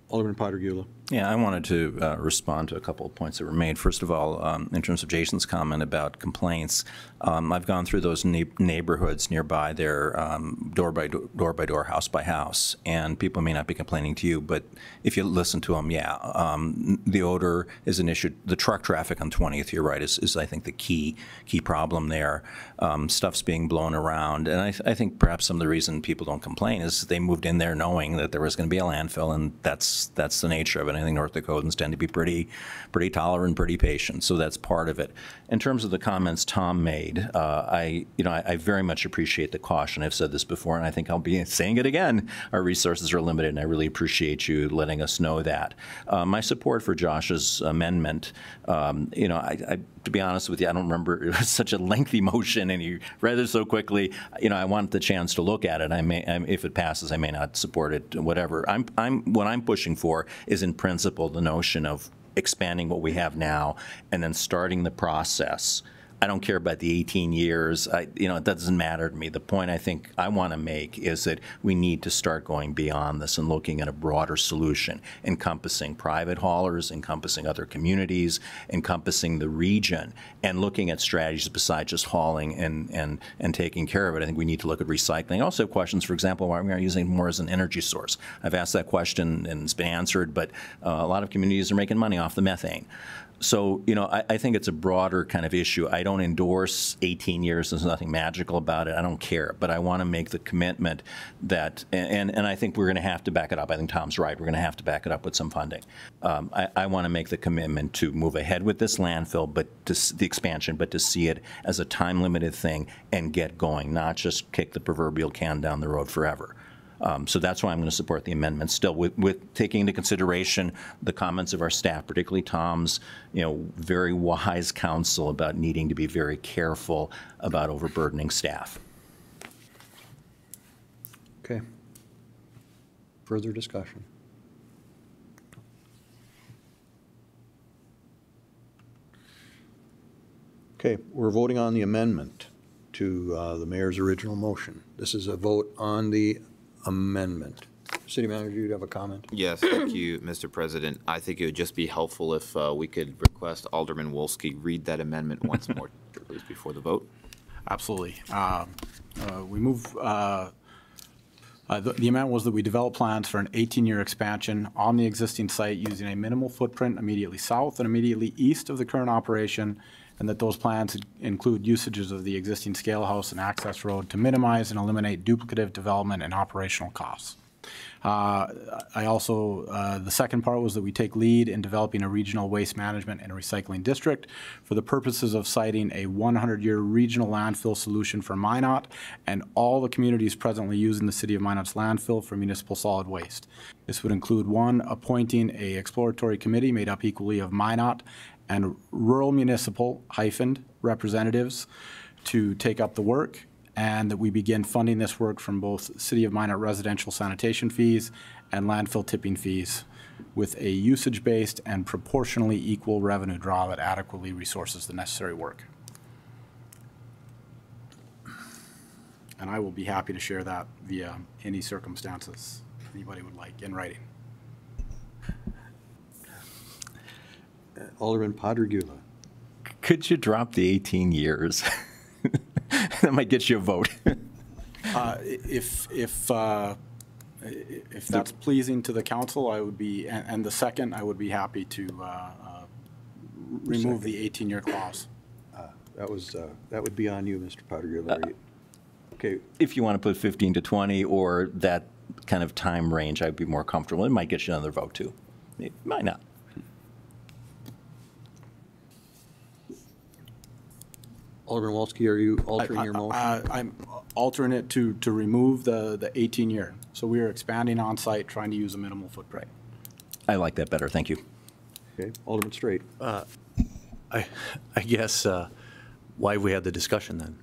Alderman Potter-Gula. Yeah, I wanted to respond to a couple of points that were made. First of all, in terms of Jason's comment about complaints, I've gone through those neighborhoods nearby there, door by door, house by house, and people may not be complaining to you, but if you listen to them, yeah, the odor is an issue. The truck traffic on 20th, you're right, is I think the key problem there. Stuff's being blown around, and I think perhaps some of the reason people don't complain is they moved in there knowing that there was going to be a landfill, and that's the nature of it. I think North Dakotans tend to be pretty tolerant, pretty patient, so that's part of it. In terms of the comments Tom made, I very much appreciate the caution. I've said this before, and I think I'll be saying it again. Our resources are limited, and I really appreciate you letting us know that. My support for Josh's amendment, to be honest with you, I don't remember. It was such a lengthy motion, and he read it so quickly. I want the chance to look at it. If it passes, I may not support it. Whatever. What I'm pushing for is, in principle, the notion of expanding what we have now and then starting the process. I don't care about the 18 years. It doesn't matter to me. The point I think I want to make is that we need to start going beyond this and looking at a broader solution, encompassing private haulers, encompassing other communities, encompassing the region, and looking at strategies besides just hauling and taking care of it. I think we need to look at recycling. I also have questions, for example, why we are using it more as an energy source. I've asked that question and it's been answered, but a lot of communities are making money off the methane. So, I think it's a broader kind of issue. I don't endorse 18 years. There's nothing magical about it. I don't care. But I want to make the commitment that, and I think we're going to have to back it up. I think Tom's right. We're going to have to back it up with some funding. I want to make the commitment to move ahead with this landfill, but the expansion, but to see it as a time-limited thing and get going, not just kick the proverbial can down the road forever. So that's why I'm going to support the amendment still, with taking into consideration the comments of our staff, particularly Tom's, very wise counsel about needing to be very careful about overburdening staff. Okay. Further discussion? Okay, we're voting on the amendment to the mayor's original motion. This is a vote on the amendment. City Manager, you have a comment? Yes, thank you, Mr. President. I think it would just be helpful if we could request Alderman Wolski read that amendment once more, please, before the vote. Absolutely. We move, the amendment was that we develop plans for an 18-year expansion on the existing site using a minimal footprint immediately south and immediately east of the current operation, and that those plans include usages of the existing scale house and access road to minimize and eliminate duplicative development and operational costs. I also, the second part was that we take lead in developing a regional waste management and recycling district for the purposes of citing a 100-year regional landfill solution for Minot and all the communities presently using the City of Minot's landfill for municipal solid waste. This would include, one, appointing a exploratory committee made up equally of Minot and rural municipal representatives to take up the work, and that we begin funding this work from both City of Minot residential sanitation fees and landfill tipping fees with a usage-based and proportionally equal revenue draw that adequately resources the necessary work. And I will be happy to share that via any circumstances anybody would like in writing. Alderman Padregula. Could you drop the 18 years? That might get you a vote. If that's pleasing to the council, I would be, and the second, I would be happy to remove the 18-year clause. That would be on you, Mr. Padregula. Okay. If you want to put 15 to 20 or that kind of time range, I'd be more comfortable. It might get you another vote too. It might not. Alderman Wolski, are you altering your motion? I'm altering it to remove the 18-year. So we are expanding on site, trying to use a minimal footprint. I like that better. Thank you. Okay, Alderman Straight. I guess why have we had the discussion then?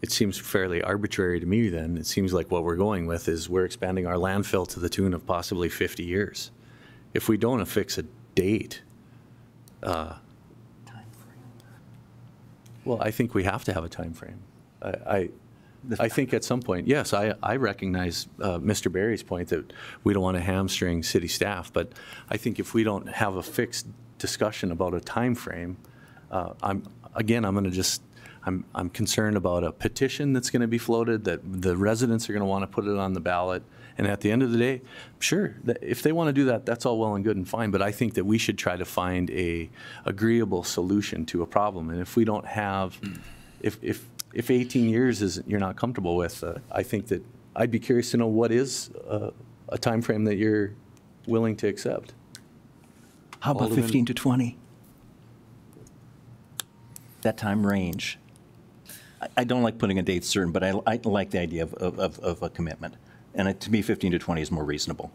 It seems fairly arbitrary to me then. It seems like what we're going with is we're expanding our landfill to the tune of possibly 50 years. If we don't affix a date, well, I think we have to have a time frame. I think at some point, yes, I recognize Mr. Barry's point that we don't want to hamstring city staff, but I think if we don't have a fixed discussion about a time frame, I'm concerned about a petition that's going to be floated, that the residents are going to want to put it on the ballot. And at the end of the day, sure, if they want to do that, that's all well and good and fine. But I think that we should try to find a agreeable solution to a problem. And if we don't have, if 18 years is you're not comfortable with, I think that I'd be curious to know what is a time frame that you're willing to accept. How about 15 to 20? That time range. I don't like putting a date certain, but I like the idea of a commitment. And to me, 15 to 20 is more reasonable.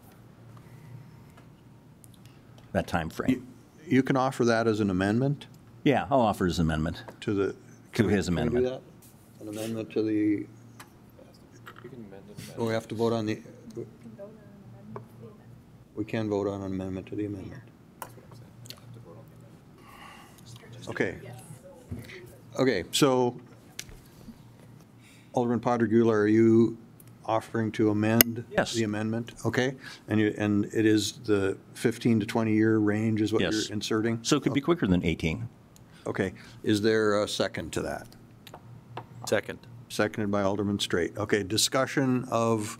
That time frame. You can offer that as an amendment? Yeah, I'll offer his amendment. To his amendment. Can we do that? An amendment to the... We have to vote on the... We can vote on an amendment to the amendment. Okay. Okay, so Alderman Padregula, are you offering to amend the amendment? Okay, and it is the 15 to 20 year range is what you're inserting? So it could be quicker than 18. Okay, is there a second to that? Second. Seconded by Alderman Straight. Okay, discussion of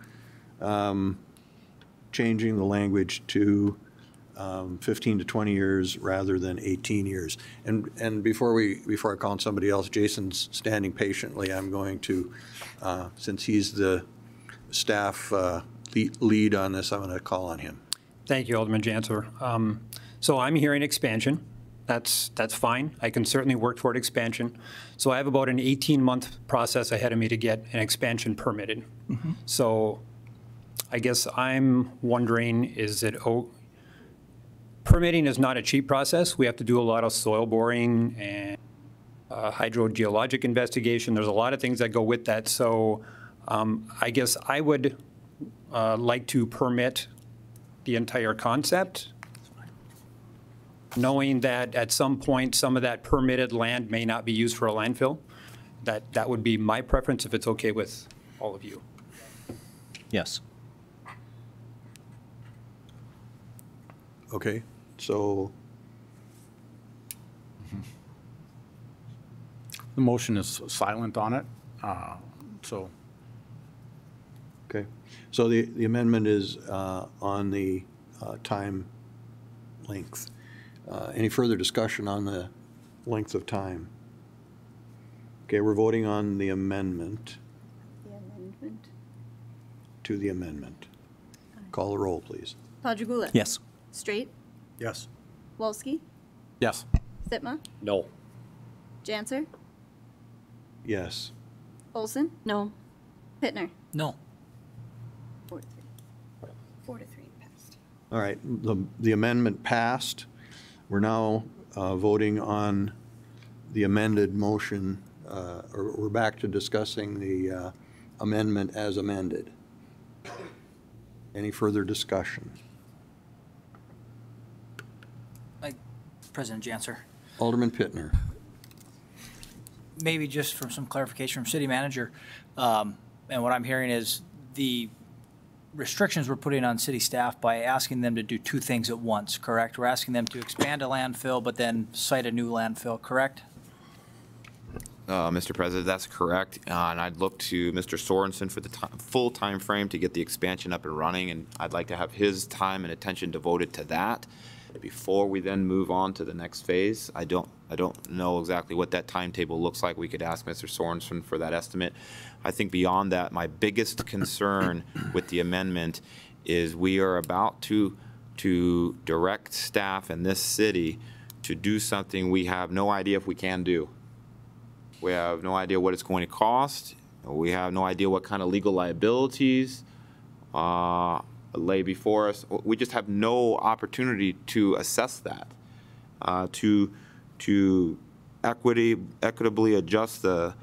changing the language to 15 to 20 years rather than 18 years. And before I call on somebody else, Jason's standing patiently. I'm going to, since he's the staff lead on this, I'm going to call on him. Thank you, Alderman Janser. So I'm hearing expansion. That's fine. I can certainly work toward expansion. So I have about an 18-month process ahead of me to get an expansion permitted. Mm-hmm. So I guess I'm wondering, is it permitting is not a cheap process. We have to do a lot of soil boring and hydrogeologic investigation. There's a lot of things that go with that. So I guess I would like to permit the entire concept, knowing that at some point some of that permitted land may not be used for a landfill. That would be my preference if it's okay with all of you. Yes. Okay, so, The motion is silent on it, so okay. So the amendment is on the time length. Any further discussion on the length of time? Okay, we're voting on the amendment The amendment. to the amendment. Call the roll, please. Padragula. Yes. Straight. yes. Wolski. Yes. Sitma. No. Janser. Yes. Olson. No. Pittner. No. 4 to 3. 4 to 3 passed. All right, the amendment passed. We're now voting on the amended motion, or we're back to discussing the amendment as amended. Any further discussion? President Janser, Alderman Pittner. maybe just from some clarification from city manager, and what I'm hearing is the restrictions we're putting on city staff by asking them to do two things at once, correct? We're asking them to expand a landfill, but then site a new landfill, correct? Mr. President, that's correct. And I'd look to Mr. Sorensen for the full time frame to get the expansion up and running, and I'd like to have his time and attention devoted to that before we then move on to the next phase. I don't know exactly what that timetable looks like. We could ask Mr. Sorensen for that estimate. I think beyond that, my biggest concern with the amendment is we are about to direct staff in this city to do something we have no idea if we can do. We have no idea what it's going to cost. We have no idea what kind of legal liabilities lay before us. We just have no opportunity to assess that, to equitably adjust the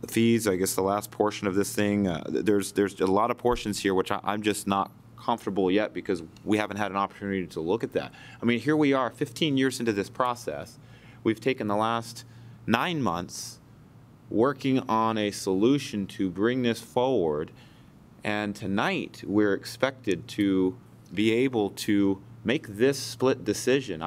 fees. I guess the last portion of this thing, there's a lot of portions here which I'm just not comfortable yet because we haven't had an opportunity to look at that. I mean, here we are 15 years into this process. We've taken the last 9 months working on a solution to bring this forward, and tonight we're expected to be able to make this split decision.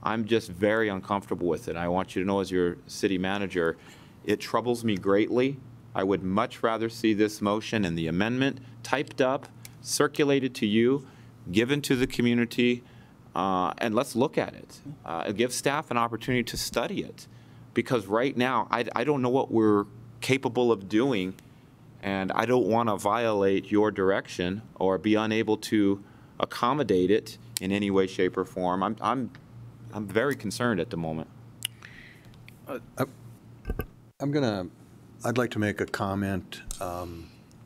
I'm just very uncomfortable with it. I want you to know, as your city manager, it troubles me greatly. I would much rather see this motion and the amendment typed up, circulated to you, given to the community, and let's look at it. Give staff an opportunity to study it. Because right now, I don't know what we're capable of doing, and I don't want to violate your direction or be unable to accommodate it in any way, shape, or form. I'm very concerned at the moment. I'd like to make a comment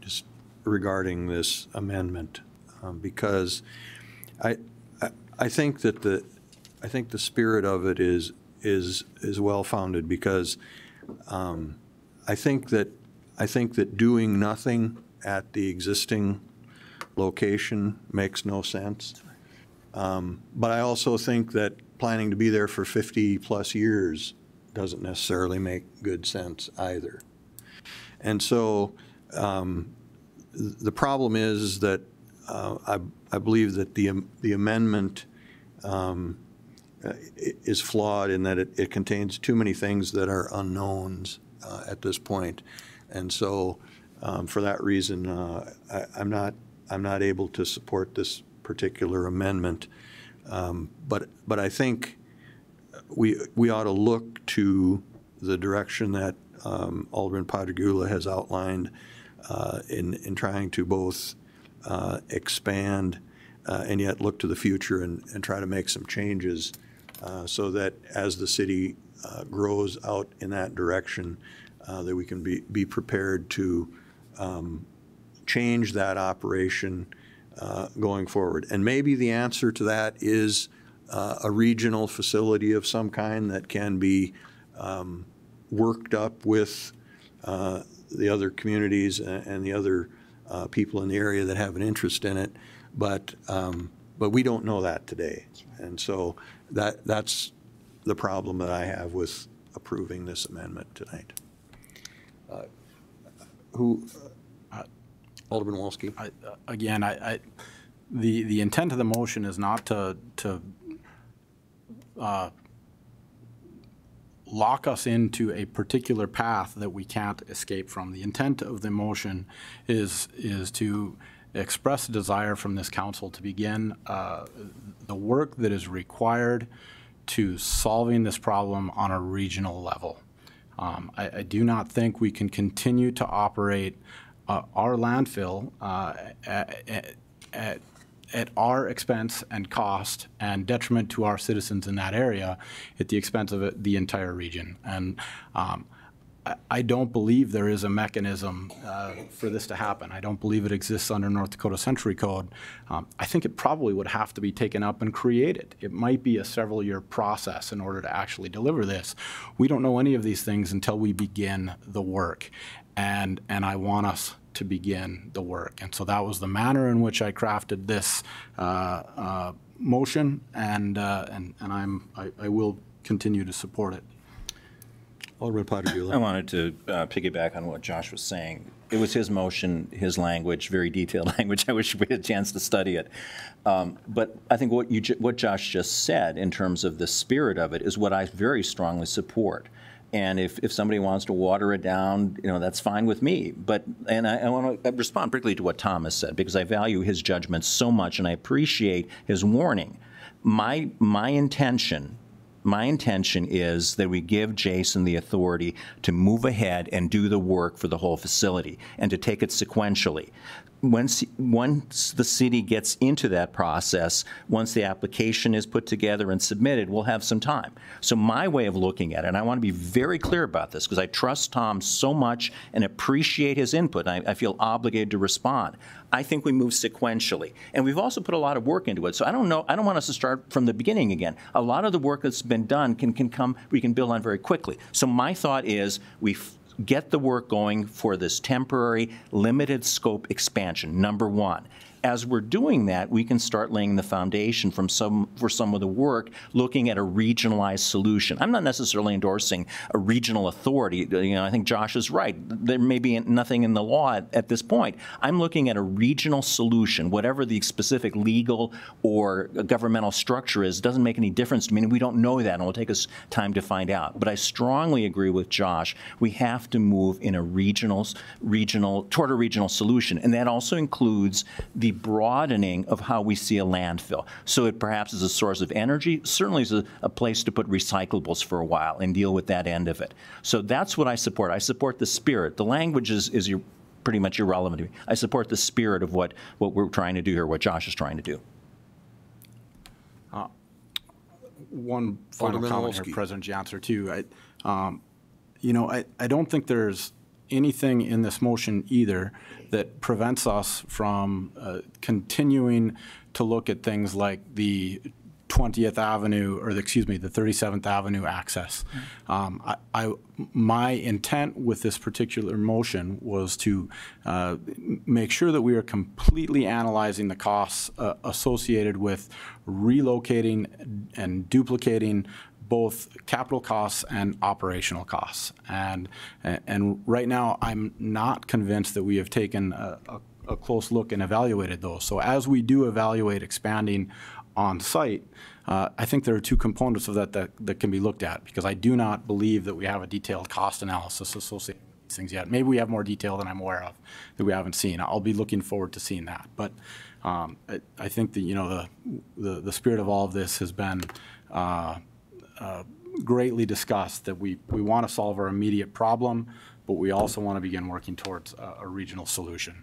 just regarding this amendment because I think that the spirit of it is well-founded because I think that doing nothing at the existing location makes no sense. But I also think that planning to be there for 50-plus years doesn't necessarily make good sense either. And so the problem is that I believe that the amendment is flawed in that it contains too many things that are unknowns at this point. And so for that reason, I'm not able to support this particular amendment. But I think we ought to look to the direction that Alderman Padragula has outlined in trying to both expand and yet look to the future and try to make some changes so that as the city grows out in that direction, that we can be prepared to change that operation going forward. And maybe the answer to that is a regional facility of some kind that can be worked up with the other communities and the other people in the area that have an interest in it. But we don't know that today. And so that's the problem that I have with approving this amendment tonight. Alderman Wolski? Again, The intent of the motion is not to lock us into a particular path that we can't escape from. The intent of the motion is to express a desire from this council to begin the work that is required to solving this problem on a regional level. I do not think we can continue to operate our landfill at our expense and cost and detriment to our citizens in that area at the expense of the entire region. And I don't believe there is a mechanism for this to happen. I don't believe it exists under North Dakota Century Code. I think it probably would have to be taken up and created. It might be a several-year process in order to actually deliver this. We don't know any of these things until we begin the work. And I want us to begin the work. And so that was the manner in which I crafted this motion, and I will continue to support it. Alderman Potter-Buehler. I wanted to piggyback on what Josh was saying. It was his motion, his language, very detailed language. I wish we had a chance to study it. But I think what Josh just said in terms of the spirit of it is what I very strongly support. And if somebody wants to water it down, that's fine with me. And I want to respond particularly to what Thomas said, because I value his judgment so much and I appreciate his warning. My intention is that we give Jason the authority to move ahead and do the work for the whole facility and to take it sequentially. Once the city gets into that process, once the application is put together and submitted, we'll have some time. So my way of looking at it, and I want to be very clear about this because I trust Tom so much and appreciate his input, and I feel obligated to respond. I think we move sequentially. And we've also put a lot of work into it. So I don't want us to start from the beginning again. A lot of the work that's been done we can build on very quickly. So my thought is we get the work going for this temporary limited scope expansion, number one. As we're doing that, we can start laying the foundation for some of the work looking at a regionalized solution. I'm not necessarily endorsing a regional authority. I think Josh is right. There may be nothing in the law at this point. I'm looking at a regional solution. Whatever the specific legal or governmental structure is, doesn't make any difference to me. We don't know that, and it'll take us time to find out. But I strongly agree with Josh. We have to move in a toward a regional solution, and that also includes the broadening of how we see a landfill. So it perhaps is a source of energy, certainly is a place to put recyclables for a while and deal with that end of it. So that's what I support. I support the spirit. The language is pretty much irrelevant to me. I support the spirit of what we're trying to do here, what Josh is trying to do. One final comment here, President Janser, too. I don't think there's anything in this motion either that prevents us from continuing to look at things like the 20th Avenue, or the 37th Avenue access. My intent with this particular motion was to make sure that we are completely analyzing the costs associated with relocating and duplicating both capital costs and operational costs. And right now, I'm not convinced that we have taken a close look and evaluated those. So as we do evaluate expanding on site, I think there are two components of that can be looked at, because I do not believe that we have a detailed cost analysis associated with these things yet. Maybe we have more detail than I'm aware of that we haven't seen. I'll be looking forward to seeing that. But I think that the spirit of all of this has been greatly discussed, that we want to solve our immediate problem, but we also want to begin working towards a regional solution.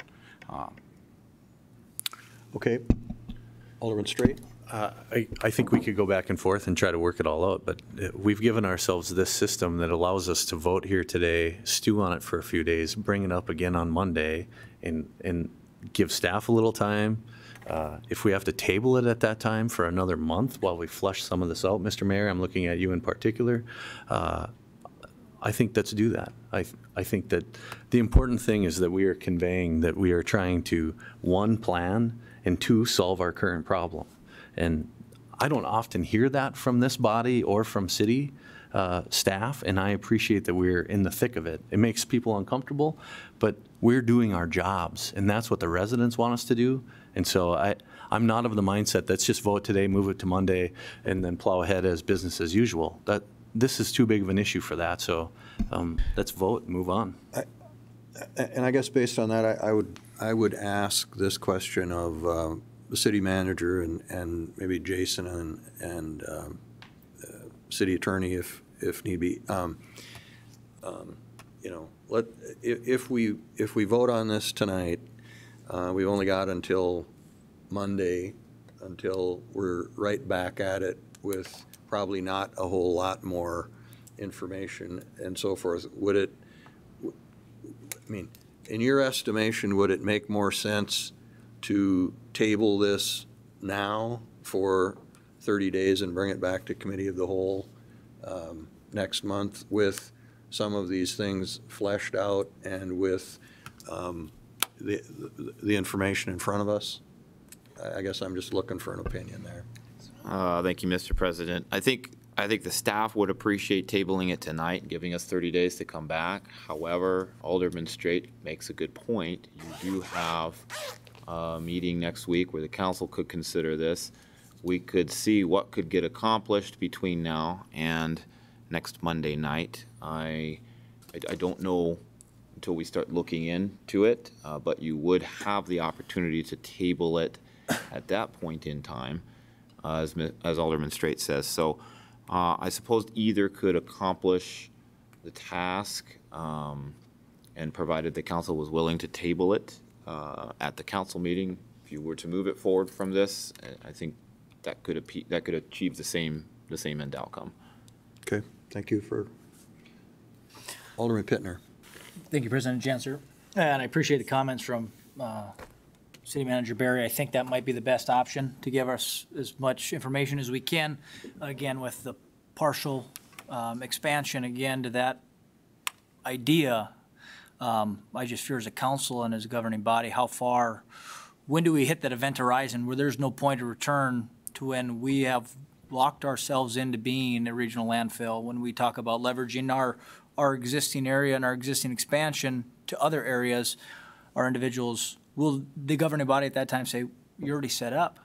Okay. Alderman Straight. I think we could go back and forth and try to work it all out, but we've given ourselves this system that allows us to vote here today, stew on it for a few days, bring it up again on Monday, and give staff a little time. If we have to table it at that time for another month while we flush some of this out, Mr. Mayor, I'm looking at you in particular, I think let's do that. I think that the important thing is that we are conveying that we are trying to, one, plan, and two, solve our current problem. And I don't often hear that from this body or from city staff, and I appreciate that we're in the thick of it. It makes people uncomfortable, but we're doing our jobs, and that's what the residents want us to do, And so I'm not of the mindset, let's just vote today, move it to Monday, and then plow ahead as business as usual. This is too big of an issue for that, so let's vote and move on. And I guess based on that, I would ask this question of the city manager and maybe Jason and city attorney if need be. You know, if we vote on this tonight, we've only got until Monday until we're right back at it with probably not a whole lot more information and so forth. I mean, in your estimation, would it make more sense to table this now for 30 days and bring it back to committee of the whole next month with some of these things fleshed out and with the information in front of us? I guess I'm just looking for an opinion there. Thank you, Mr. President. I think the staff would appreciate tabling it tonight and giving us 30 days to come back. However, Alderman Straight makes a good point. You do have a meeting next week where the council could consider this. We could see what could get accomplished between now and next Monday night. I don't know until we start looking into it, but you would have the opportunity to table it at that point in time, as Alderman Straight says. So I suppose either could accomplish the task, and provided the council was willing to table it at the council meeting, if you were to move it forward from this, I think that could achieve the same end outcome. Okay, thank you for Alderman Pittner. Thank you, President Janser. And I appreciate the comments from City Manager Barry. I think that might be the best option to give us as much information as we can. Again, with the partial expansion again to that idea, I just fear as a council and as a governing body, when do we hit that event horizon where there's no point of return to when we have locked ourselves into being a regional landfill, when we talk about leveraging our existing area and our existing expansion to other areas, our individuals, will the governing body at that time say, you're already set up,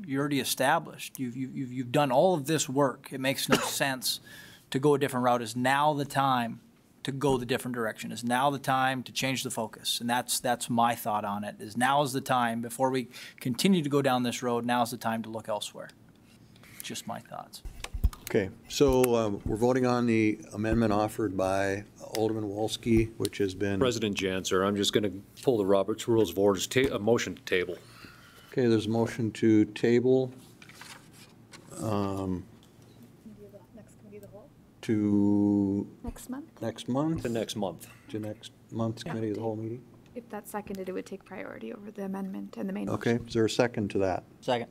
you're already established, you've done all of this work, it makes no sense to go a different route? Is now the time to go the different direction? Is now the time to change the focus? And that's my thought on it, is now is the time, before we continue to go down this road, now is the time to look elsewhere. Just my thoughts. Okay, so we're voting on the amendment offered by Alderman Wolski, which has been... President Janser, I'm just going to pull the Roberts Rules of Order, a motion to table. Okay, there's a motion to table to... Next month? Next month? To next month. To next month's committee of the whole meeting? If that's seconded, it would take priority over the amendment and the main Okay, motion. is there a second to that? Second.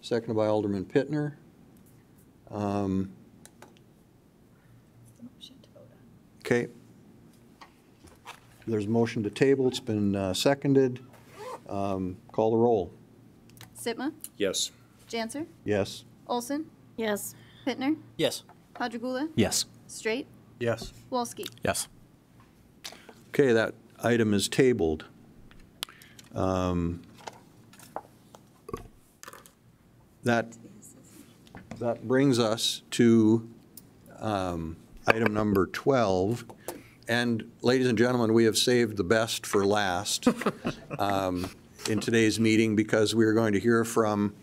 Seconded by Alderman Pittner. Okay. There's a motion to table. It's been seconded. Call the roll. Sitma, Yes. Janser, Yes. Olson, Yes. Pittner, Yes. Padragula, Yes. Straight, Yes. Wolski. Yes. Okay, that item is tabled. That brings us to item number 12. And ladies and gentlemen, we have saved the best for last in today's meeting because we are going to hear from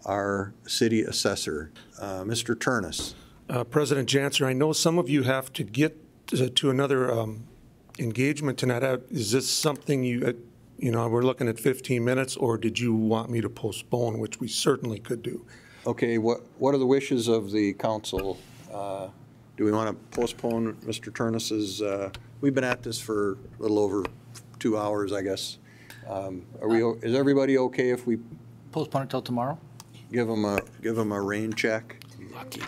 our city assessor, Mr. Turnus. President Janser, I know some of you have to get to another engagement tonight. Is this something we're looking at 15 minutes, or did you want me to postpone, which we certainly could do? Okay, what are the wishes of the council? Do we want to postpone Mr. Turnus's, we've been at this for a little over 2 hours, I guess. Is everybody okay if we Postpone it till tomorrow? give him a rain check? Lucky.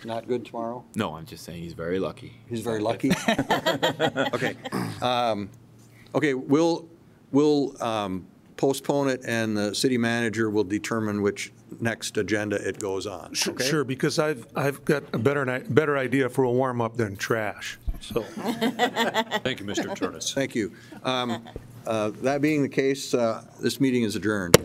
Not good tomorrow? No, I'm just saying he's very lucky. He's very lucky? Okay. Okay, we'll postpone it, and the city manager will determine which next agenda it goes on. Okay? Sure, because I've got a better idea for a warm-up than trash. So Thank you, Mr. Turnus. Thank you. That being the case, this meeting is adjourned.